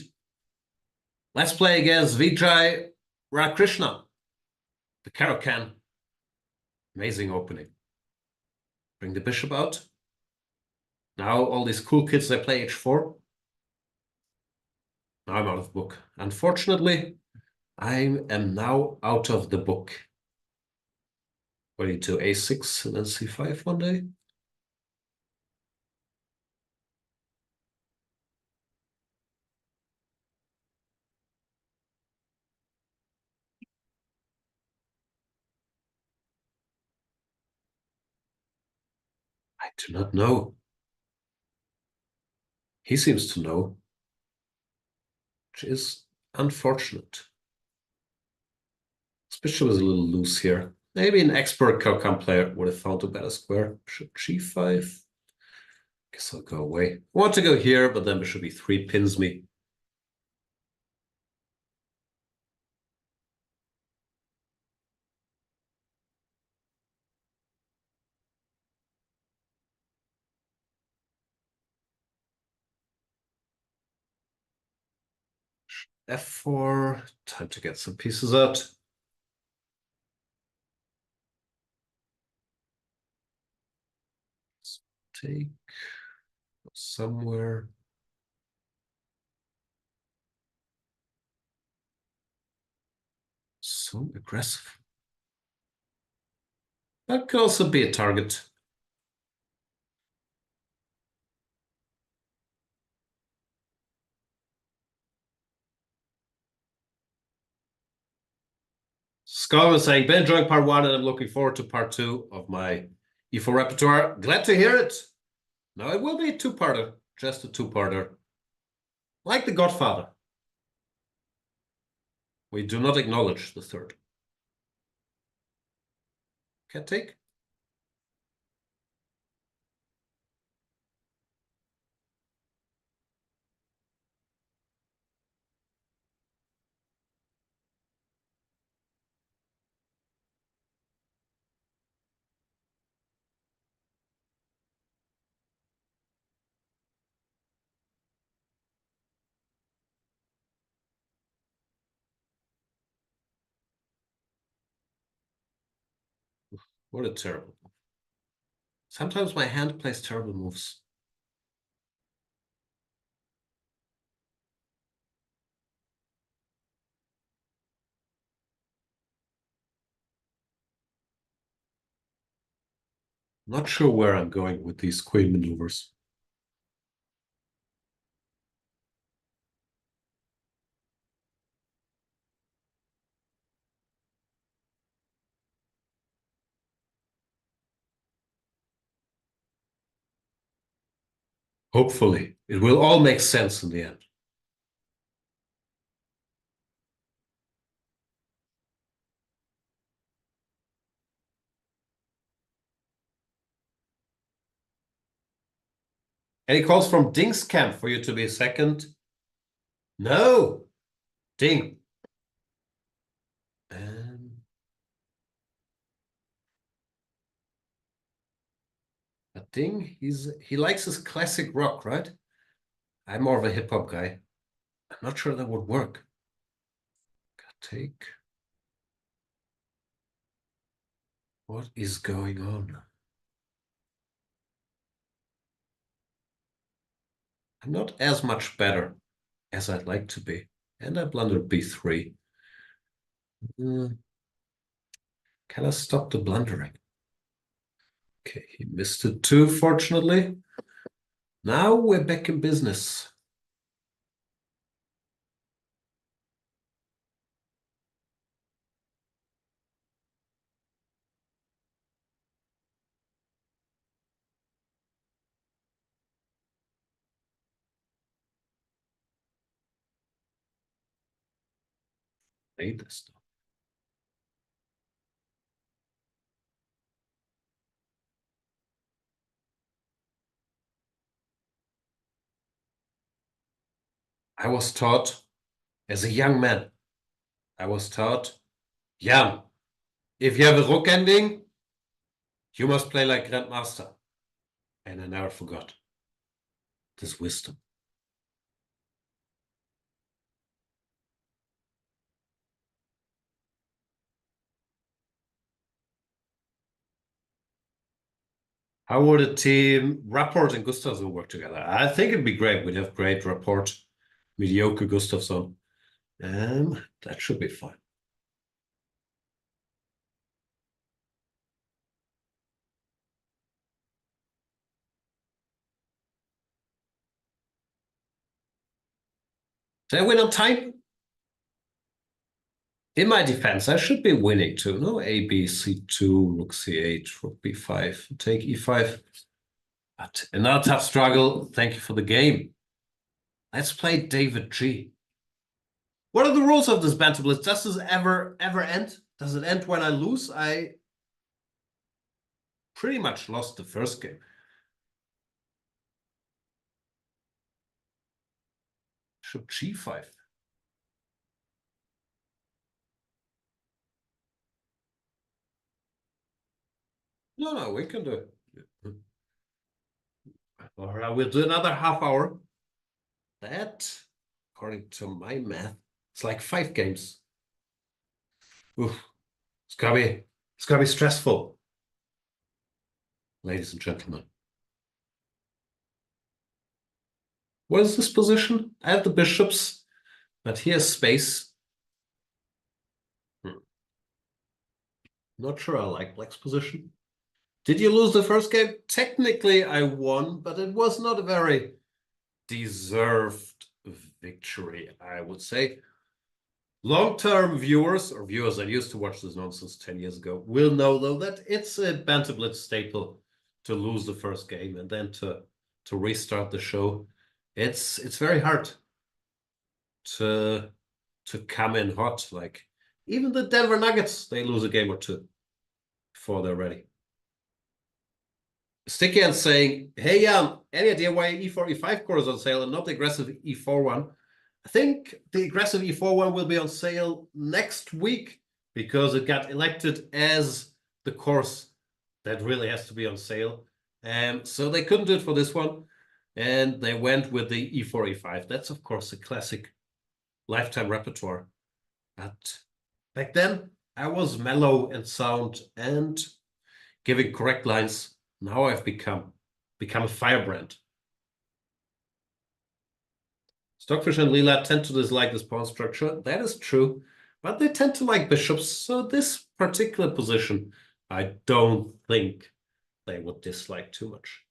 Let's play against Vijay Ramakrishna, the Caro-Kann. Amazing opening. Bring the bishop out. Now all these cool kids, they play h4. Now I'm out of book. Unfortunately, I am now out of the book. What do you do? A6 and then c5 one day? I do not know. He seems to know, which is unfortunate. This bishop is a little loose here. Maybe an expert Kokam player would have found a better square. Bishop g5. Guess I'll go away. I want to go here, but then bishop e3 pins me. f4. Time to get some pieces out. Let's take somewhere. So aggressive. That could also be a target. Scott was saying, been enjoying part 1 and I'm looking forward to part 2 of my E4 repertoire. Glad to hear it. Now it will be a two-parter, just a two-parter. Like The Godfather. We do not acknowledge the third. Can't take. What a terrible move. Sometimes my hand plays terrible moves. Not sure where I'm going with these queen maneuvers. Hopefully, it will all make sense in the end. Any calls from Ding's camp for you to be second? No. Ding. But Ding, he likes his classic rock, right? I'm more of a hip-hop guy. I'm not sure that would work. Take. What is going on? I'm not as much better as I'd like to be. And I blundered b3. Can I stop the blundering? Okay, he missed it too, fortunately. Now we're back in business. Need this stuff. I was taught, as a young man, Jan, if you have a rook ending, you must play like Grandmaster. And I never forgot this wisdom. How would a team Rapport and Gustafsson work together? I think it'd be great. We'd have great Rapport, mediocre Gustafsson. That should be fine. Did I win on time? In my defense, I should be winning too. No, A, B, C2, rook C8, rook B5, take E5. But another tough struggle. Thank you for the game. Let's play David G. What are the rules of this Banter Blitz? Does this ever end? Does it end when I lose? I pretty much lost the first game. Bishop g5. No, we can do it. All right, we'll do another half hour. That, according to my math, it's like 5 games. Oof. It's gotta be stressful, ladies and gentlemen. What is this position? I have the bishops, but here's space. Not sure I like black's position. Did you lose the first game? Technically, I won, but it was not a very deserved victory, I would say. Long-term viewers, or viewers that used to watch this nonsense 10 years ago, will know, though, that it's a Banter Blitz staple to lose the first game and then to restart the show. It's very hard to come in hot. Like, even the Denver Nuggets, they lose a game or two before they're ready. Sticky and saying, hey, any idea why E4, E5 core is on sale and not the aggressive E4 one? I think the aggressive E4 one will be on sale next week because it got elected as the course that really has to be on sale. So they couldn't do it for this one. And they went with the E4, E5. That's, of course, a classic lifetime repertoire. But back then, I was mellow and sound and giving correct lines. Now I've become a firebrand. Stockfish and Leela tend to dislike this pawn structure. That is true, but they tend to like bishops. So this particular position, I don't think they would dislike too much.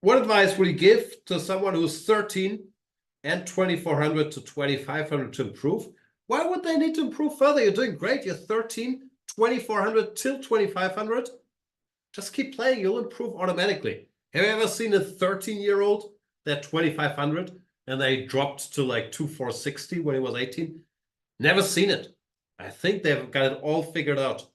What advice would you give to someone who's 13 and 2400 to 2500 to improve? Why would they need to improve further? You're doing great. You're 13, 2400 till 2500. Just keep playing. You'll improve automatically. Have you ever seen a 13-year-old that 2500 and they dropped to like 2460 when he was 18? Never seen it. I think they've got it all figured out.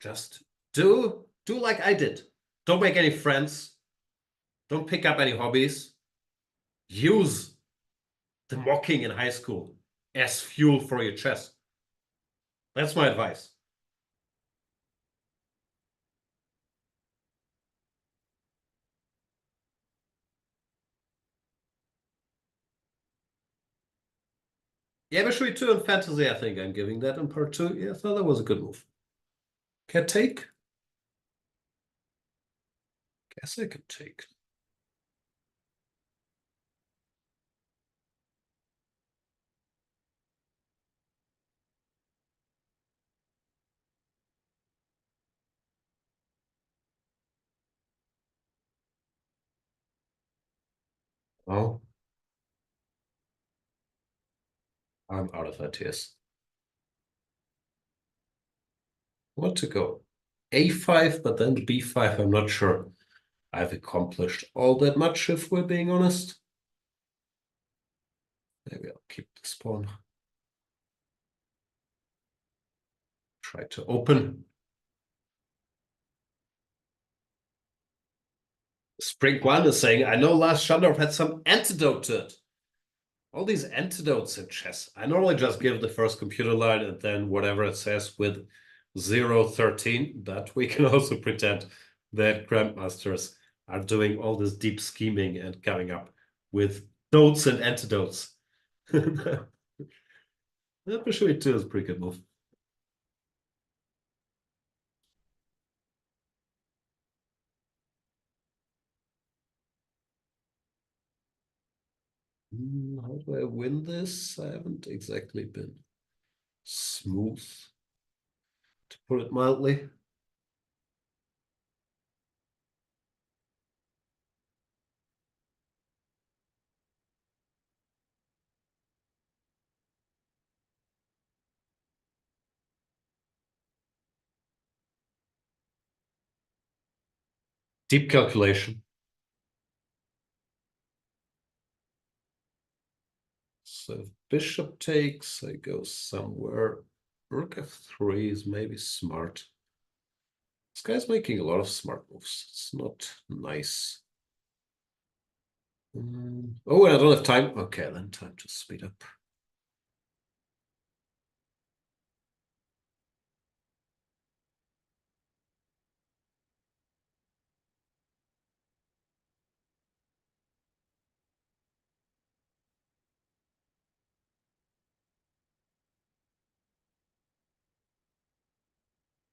Just do like I did. Don't make any friends. Don't pick up any hobbies. Use the mocking in high school as fuel for your chess. That's my advice. Yeah, Bishop 2 in fantasy, I think I'm giving that in part 2. Yeah, so that was a good move. Can take? Guess I could take. Oh, I'm out of ideas. I want to go A5, but then B5, I'm not sure I've accomplished all that much, if we're being honest. Maybe I'll keep this pawn. Try to open. Spring One is saying, I know Lars Schandorf had some antidote to it. All these antidotes in chess. I normally just give the first computer line and then whatever it says with 013, but we can also pretend that grandmasters are doing all this deep scheming and coming up with dotes and antidotes. Bishop E2 is a pretty good move. How do I win this? I haven't exactly been smooth, to put it mildly. Deep calculation. So if bishop takes, I go somewhere Rook f3 is maybe smart. This guy's making a lot of smart moves. It's not nice. Oh, I don't have time. Okay, then time to speed up.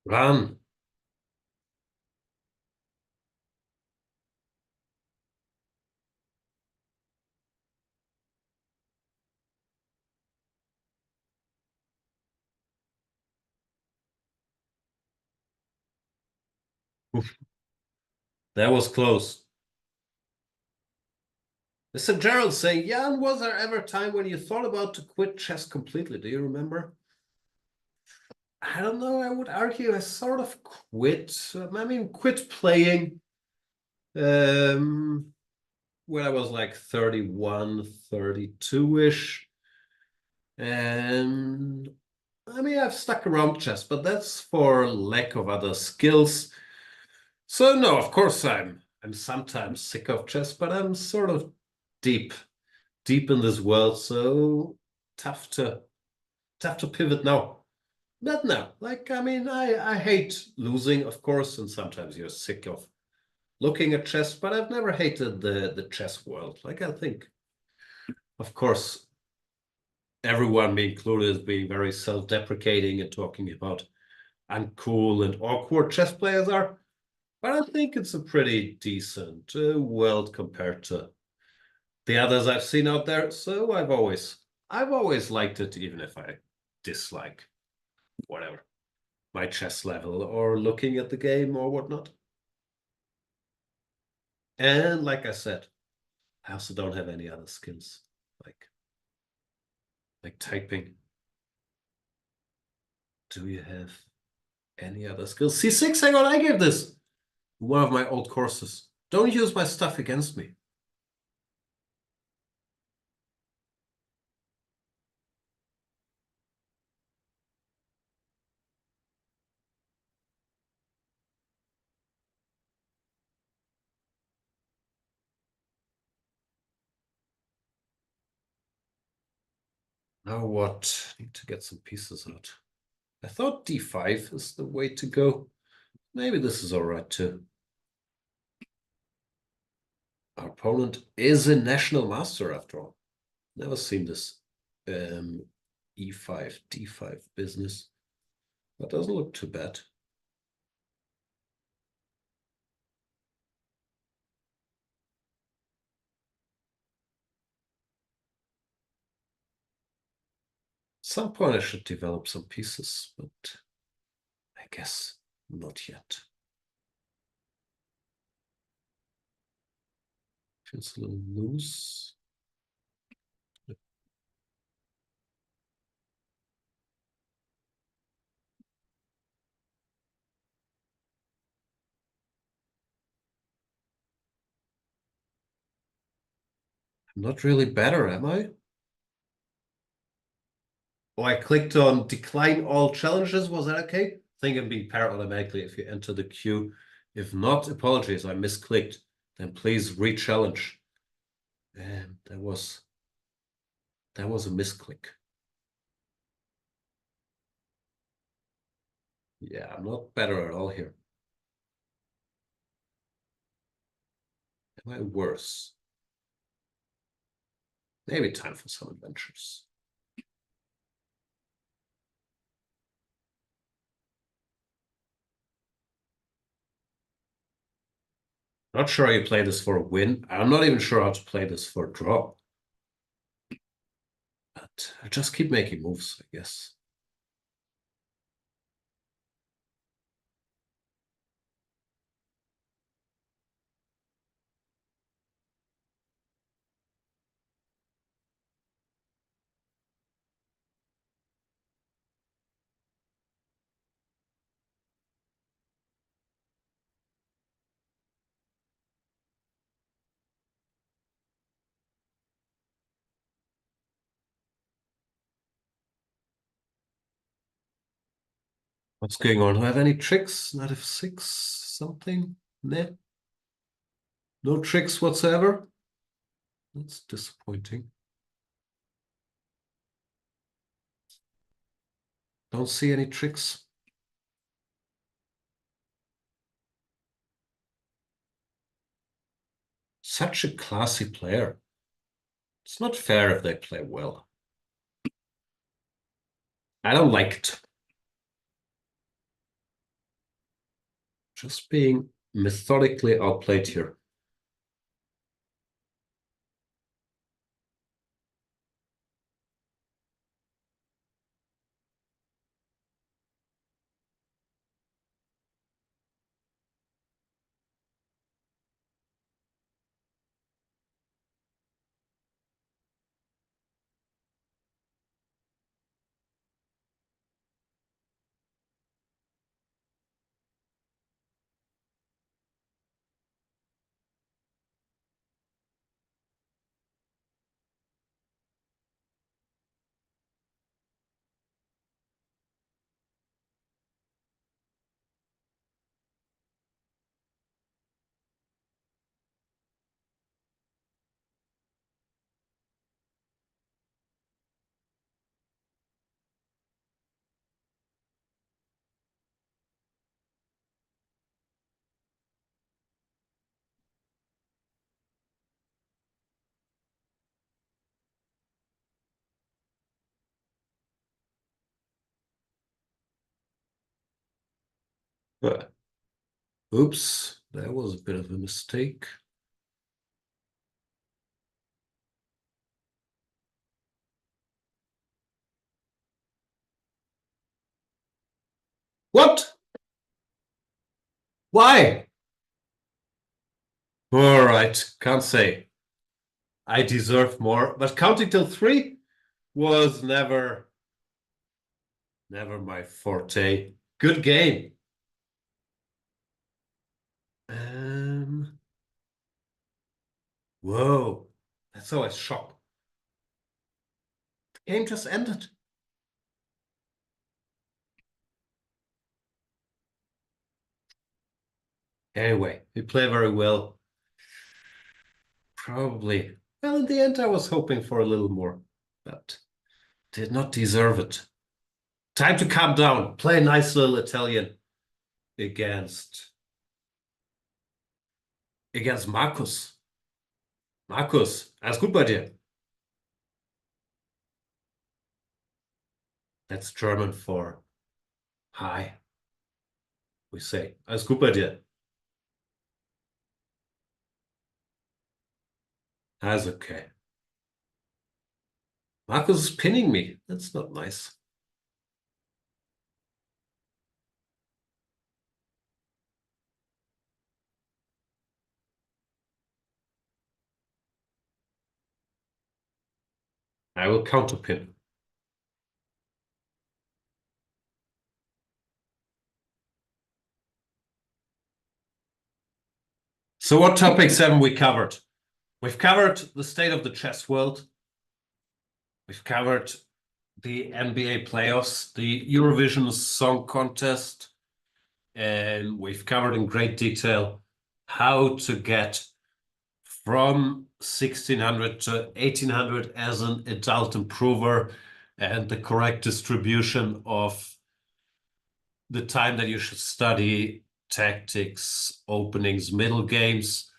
Run. Oof, that was close. Mr. Gerald saying, Jan, was there ever a time when you thought about to quit chess completely? Do you remember? I don't know. I would argue I sort of quit. I mean, quit playing when I was like 31, 32-ish. And I mean, I've stuck around chess, but that's for lack of other skills. So no, of course I'm sometimes sick of chess, but I'm sort of deep, deep in this world, so tough to tough to pivot now. Not now. Like I mean, I hate losing, of course, and sometimes you're sick of looking at chess, but I've never hated the chess world. Like I think, of course, everyone, me included, is being very self-deprecating and talking about uncool and awkward chess players are. But I think it's a pretty decent world compared to the others I've seen out there. So I've always liked it, even if I dislike whatever my chess level or looking at the game or whatnot. And like I said, I also don't have any other skills like like typing. Do you have any other skills? C6, hang on, I gave this one of my old courses. Don't use my stuff against me. Now what? Need to get some pieces out. I thought d5 is the way to go. Maybe this is all right too. Our opponent is a national master after all. Never seen this e5, d5 business. That doesn't look too bad. At some point I should develop some pieces, but I guess not yet. Feels a little loose. I'm not really better, am I? Oh, I clicked on decline all challenges. Was that okay? I think it'd be paired automatically if you enter the queue. If not, apologies, I misclicked. Then please re-challenge. And that was a misclick. Yeah, I'm not better at all here. Am I worse? Maybe time for some adventures. Not sure how you play this for a win. I'm not even sure how to play this for a draw. But I just keep making moves, I guess. What's going on? Do I have any tricks? Knight f6, something? Nah. No tricks whatsoever? That's disappointing. Don't see any tricks. Such a classy player. It's not fair if they play well. I don't like it. Just being methodically outplayed here. Oops, that was a bit of a mistake. What? Why? All right, can't say. I deserve more, but counting till 3 was never my forte. Good game. Um, whoa, that's always shock. The game just ended. Anyway, we play very well. Probably. Well, in the end, I was hoping for a little more, but did not deserve it. Time to calm down. Play a nice little Italian against Markus. Markus, alles gut bei dir? That's German for hi. We say, alles gut bei dir? That's okay. Markus is pinning me. That's not nice. I will counterpin. So what topic 7 we covered? We've covered the state of the chess world. We've covered the NBA playoffs, the Eurovision Song Contest, and we've covered in great detail how to get from 1600 to 1800 as an adult improver and the correct distribution of the time that you should study tactics, openings, middle games.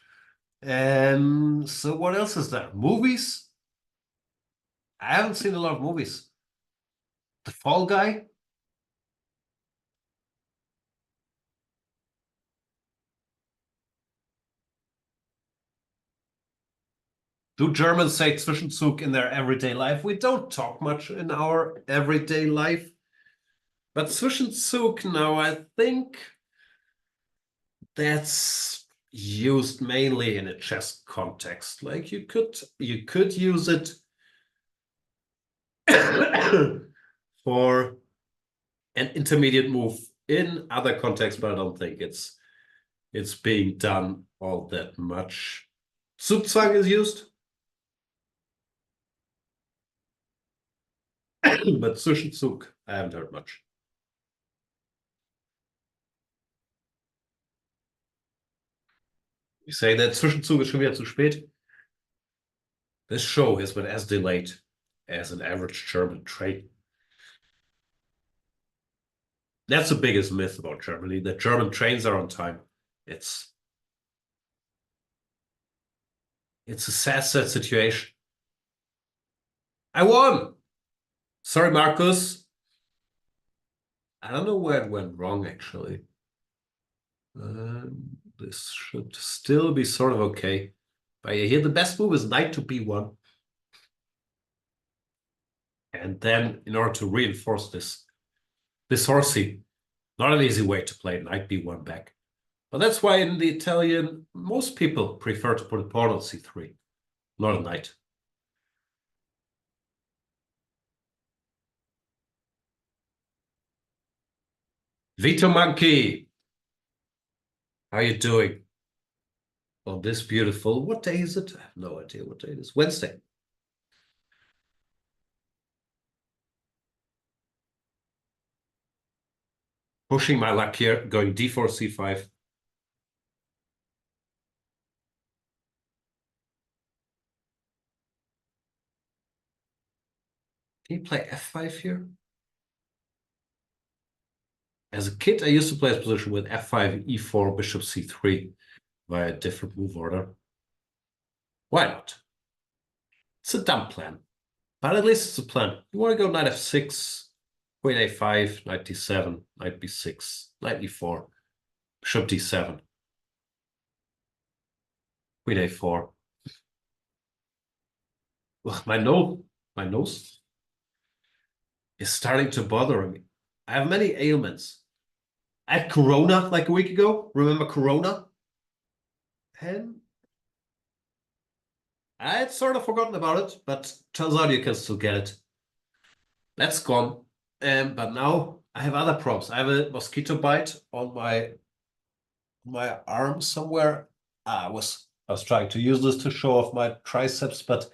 And so what else is there? Movies? I haven't seen a lot of movies. The Fall Guy? Do Germans say Zwischenzug in their everyday life? We don't talk much in our everyday life. But Zwischenzug now, I think that's used mainly in a chess context. Like you could use it for an intermediate move in other contexts, but I don't think it's being done all that much. Zugzwang is used, but Zwischenzug I haven't heard much. Ich sage, der Zwischenzug ist schon wieder zu spät. This show has been as delayed as an average German train. That's the biggest myth about Germany, that German trains are on time. It's a sad situation. I won. Sorry, Marcus. I don't know where it went wrong, actually. This should still be sort of okay. But here, the best move is knight to b1. And then, in order to reinforce this horsey, not an easy way to play knight b1 back. But that's why in the Italian, most people prefer to put a pawn on c3, not a knight. Vito Monkey, how are you doing on this beautiful, what day is it? I have no idea what day it is. Wednesday. Pushing my luck here, going d4, c5. Can you play f5 here? As a kid, I used to play this position with f5, e4, bishop c3 via a different move order. Why not? It's a dumb plan, but at least it's a plan. You want to go knight f6, queen a5, knight d7, knight b6, knight e4, bishop d7, queen a4. Ugh, my nose is starting to bother me. I have many ailments. I had corona like a week ago. Remember corona? And I had sort of forgotten about it, but turns out you can still get it. That's gone. But now I have other problems. I have a mosquito bite on my arm somewhere. I was trying to use this to show off my triceps, but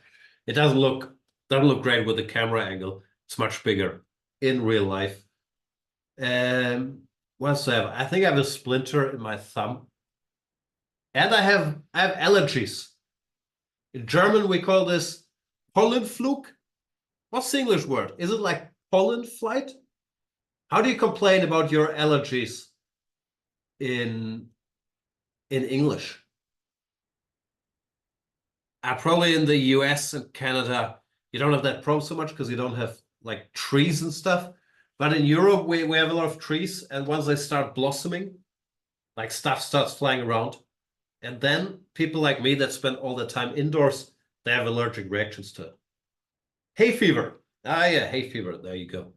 it doesn't look great with the camera angle. It's much bigger in real life. What else do I have? I think I have a splinter in my thumb. And I have allergies. In German, we call this Pollenflug. What's the English word? Is it like pollen flight? How do you complain about your allergies in English? Probably in the US and Canada, you don't have that problem so much because you don't have like trees and stuff. But in Europe, we have a lot of trees, and once they start blossoming, like stuff starts flying around. And then people like me that spend all the time indoors, they have allergic reactions to it. Hay fever. Ah, yeah, hay fever. There you go.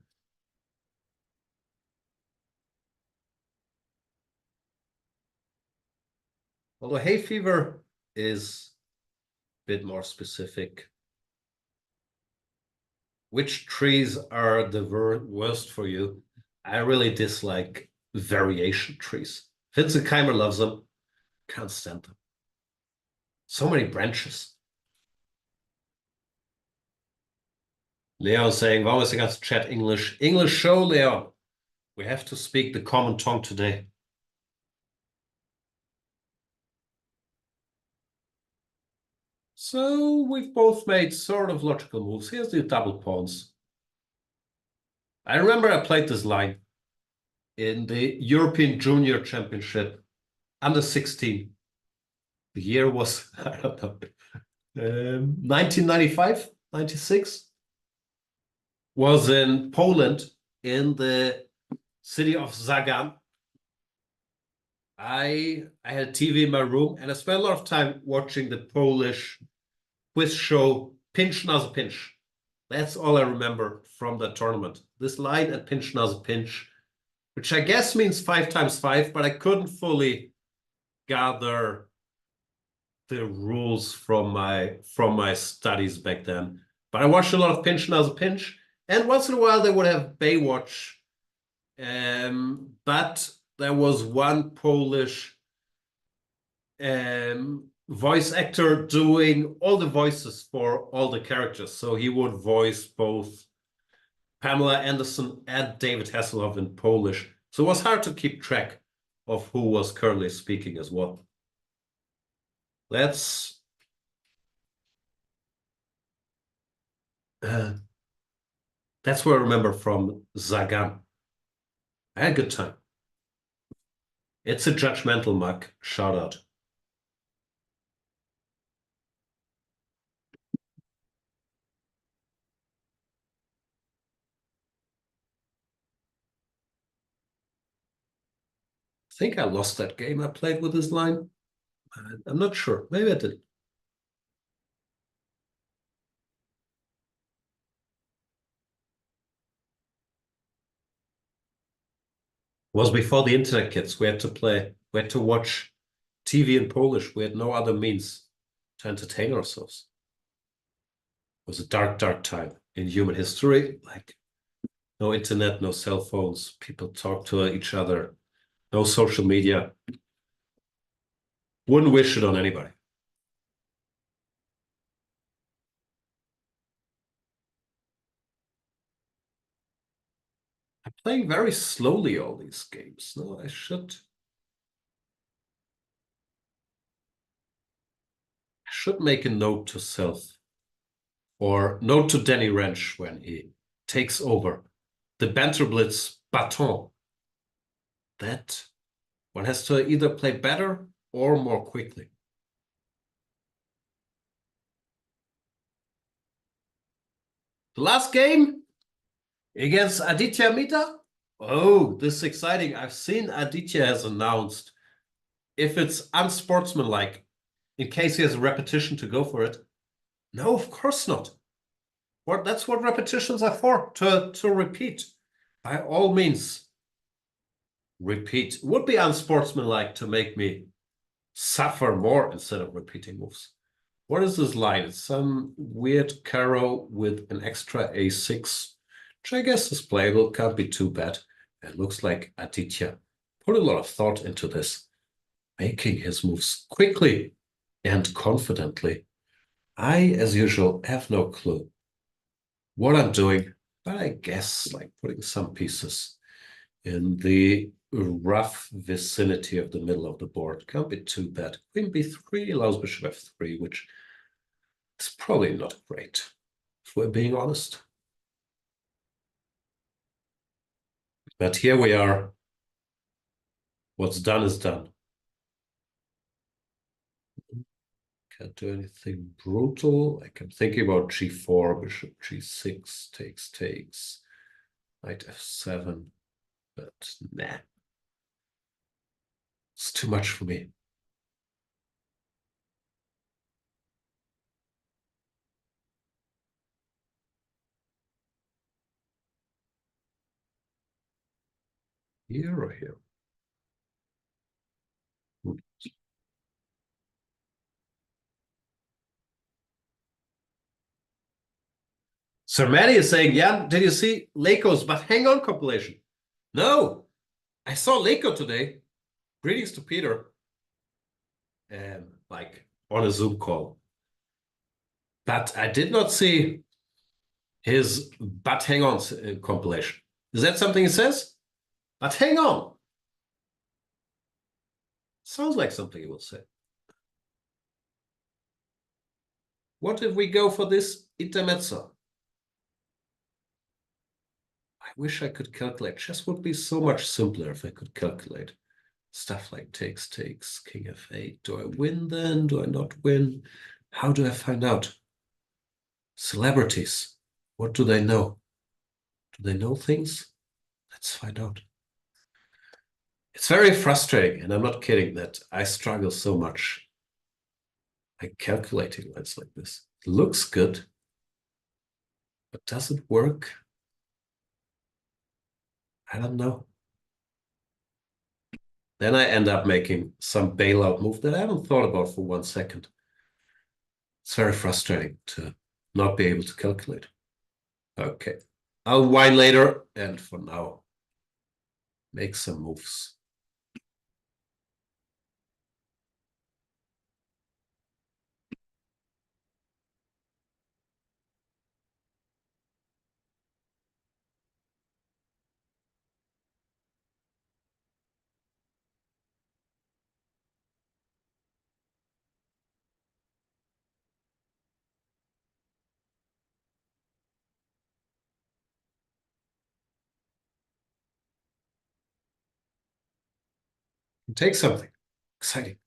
Although hay fever is a bit more specific. Which trees are the worst for you? I really dislike variation trees. Vinzenheimer loves them. Can't stand them. So many branches. Leon saying, warum ist der ganze Chat English? English show, Leon. We have to speak the common tongue today. So we've both made sort of logical moves. Here's the double pawns. I remember I played this line in the European Junior Championship under 16. The year was, I don't know, 1995, 96. Was in Poland, in the city of Zagan. I had a TV in my room, and I spent a lot of time watching the Polish quiz show Pinch Naza Pinch. That's all I remember from that tournament. This line at Pinch Naza Pinch, which I guess means 5 times 5, but I couldn't fully gather the rules from my studies back then. But I watched a lot of Pinch Naza Pinch, and once in a while they would have Baywatch. But there was one Polish voice actor doing all the voices for all the characters. So he would voice both Pamela Anderson and David Hasselhoff in Polish. So it was hard to keep track of who was currently speaking as well. That's uh, that's what I remember from Zagan. I had a good time. It's a judgmental mug. Shout out. I think I lost that game I played with this line. I'm not sure. Maybe I did. Was before the internet, kids. We had to play. We had to watch TV in Polish. We had no other means to entertain ourselves. It was a dark, dark time in human history. Like no internet, no cell phones. People talk to each other. No social media. Wouldn't wish it on anybody. I'm playing very slowly all these games. No, I should make a note to self or note to Danny Wrench when he takes over the Banter Blitz baton. That one has to either play better or more quickly. The last game against Aditya Mita. Oh, this is exciting. I've seen Aditya has announced if it's unsportsmanlike, in case he has a repetition to go for it. No, of course not. That's what repetitions are for, to repeat. By all means, repeat. Would be unsportsmanlike to make me suffer more instead of repeating moves. What is this line? It's some weird caro with an extra a6, which I guess is playable. Can't be too bad. It looks like Aditya put a lot of thought into this, making his moves quickly and confidently. I, as usual, have no clue what I'm doing, but I guess like putting some pieces in the rough vicinity of the middle of the board. Can't be too bad. Queen b3 allows bishop f3, which is probably not great, if we're being honest. But here we are. What's done is done. Can't do anything brutal. Like I'm thinking about g4, bishop g6, takes, knight f7, but nah. It's too much for me. Here or here? Sir Manny is saying, yeah, did you see Lako's But Hang On compilation? No, I saw Lako today. Greetings to Peter. And like on a Zoom call. But I did not see his But Hang On compilation. Is that something he says? But hang on. Sounds like something he will say. What if we go for this intermezzo? I wish I could calculate. Chess would be so much simpler if I could calculate. Stuff like takes, king f8. Do I win then? Do I not win? How do I find out? Celebrities. What do they know? Do they know things? Let's find out. It's very frustrating, and I'm not kidding, that I struggle so much like calculating lines like this. It looks good, but does it work? I don't know. Then I end up making some bailout move that I haven't thought about for 1 second. It's very frustrating to not be able to calculate. Okay, I'll whine later, and for now, make some moves. take something. Exciting.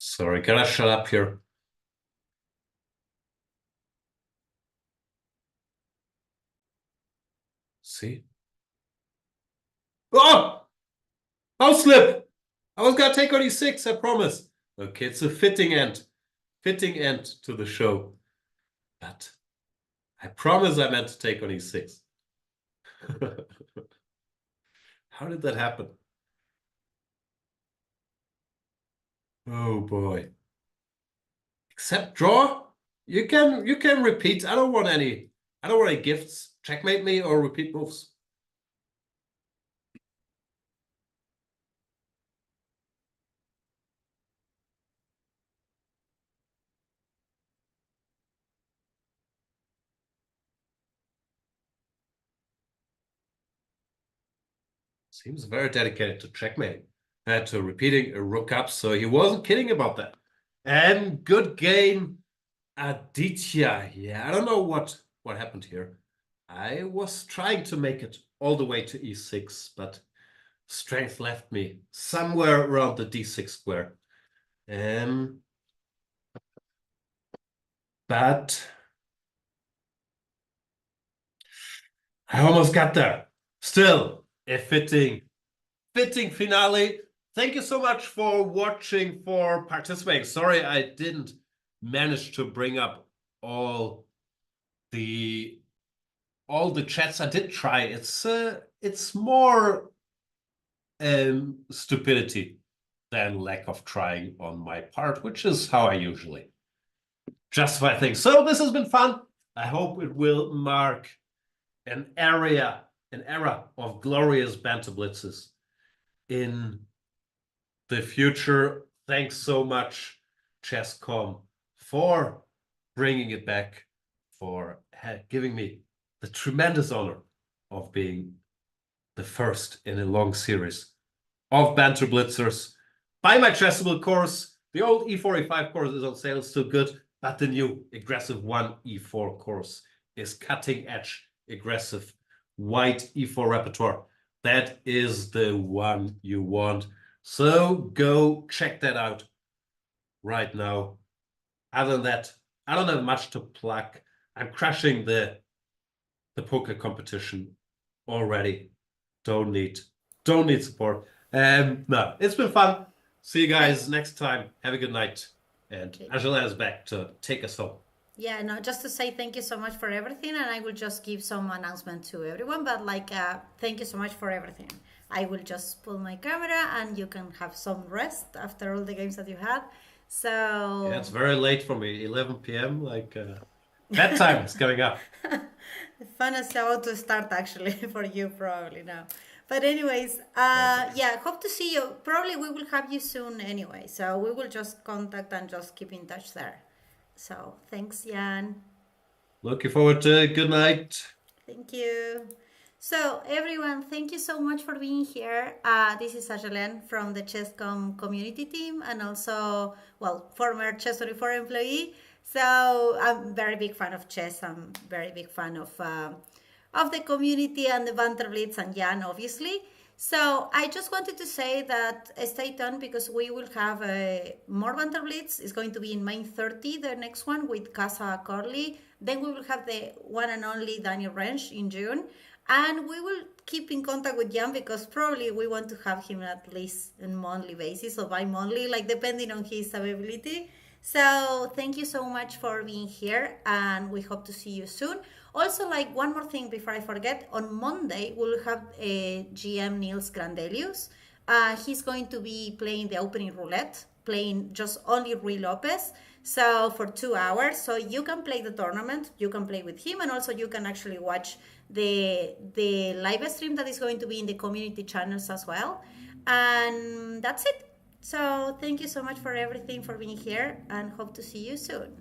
Sorry, gotta shut up here. See? Oh! I'll slip! I was gonna take on e6, I promise. Okay, it's a fitting end to the show. But I promise I meant to take on e6. How did that happen? Oh boy. Except draw? You can repeat. I don't want any gifts. Checkmate me or repeat moves. Seems very dedicated to checkmate. To repeating a rook up, so he wasn't kidding about that. And good game, Aditya. Yeah, I don't know what happened here. I was trying to make it all the way to e6, but strength left me somewhere around the d6 square. But I almost got there. Still, a fitting finale. Thank you so much for watching, for participating. Sorry I didn't manage to bring up all the chats. I did try. It's more stupidity than lack of trying on my part, which is how I usually justify things. So this has been fun. I hope it will mark an era of glorious Banter Blitzes in the future. Thanks so much, Chess.com, for bringing it back, for giving me the tremendous honor of being the first in a long series of Banter Blitzers. Buy my Chessable course. The old E4, E5 course is on sale, still good, but the new aggressive 1E4 course is cutting edge, aggressive, white E4 repertoire. That is the one you want. So go check that out right now. Other than that, I don't have much to plug. I'm crushing the poker competition already. Don't need support. No, it's been fun. See you guys next time. Have a good night. And Angela is back to take us home. Yeah, no, just to say thank you so much for everything, and I will just give some announcement to everyone. But thank you so much for everything. I will just pull my camera, and you can have some rest after all the games that you had. So yeah, it's very late for me. 11 p.m. Bedtime is coming up. The fun is about to start actually for you probably now. But anyways, yeah, hope to see you. Probably we will have you soon anyway. So we will just contact and just keep in touch there. So thanks, Jan. Looking forward to it. Good night. Thank you. So everyone, thank you so much for being here. This is Ajalen from the Chess.com community team, and also, well, former Chess24 employee. So I'm very big fan of chess. I'm very big fan of the community and the Banter Blitz and Jan, obviously. So I just wanted to say that stay tuned because we will have more Banter Blitz. It's going to be in Main 30, the next one with Casa Corley. Then we will have the one and only Daniel Wrench in June. And we will keep in contact with Jan because probably we want to have him at least on monthly basis or bi-monthly, like depending on his availability. So thank you so much for being here and we hope to see you soon. Also, like one more thing before I forget, on Monday we'll have GM Niels Grandelius. He's going to be playing the opening roulette, playing just only Rui Lopez. So for 2 hours, so you can play the tournament, you can play with him, and also you can actually watch the live stream that is going to be in the community channels as well. And that's it. So thank you so much for everything, for being here, and hope to see you soon.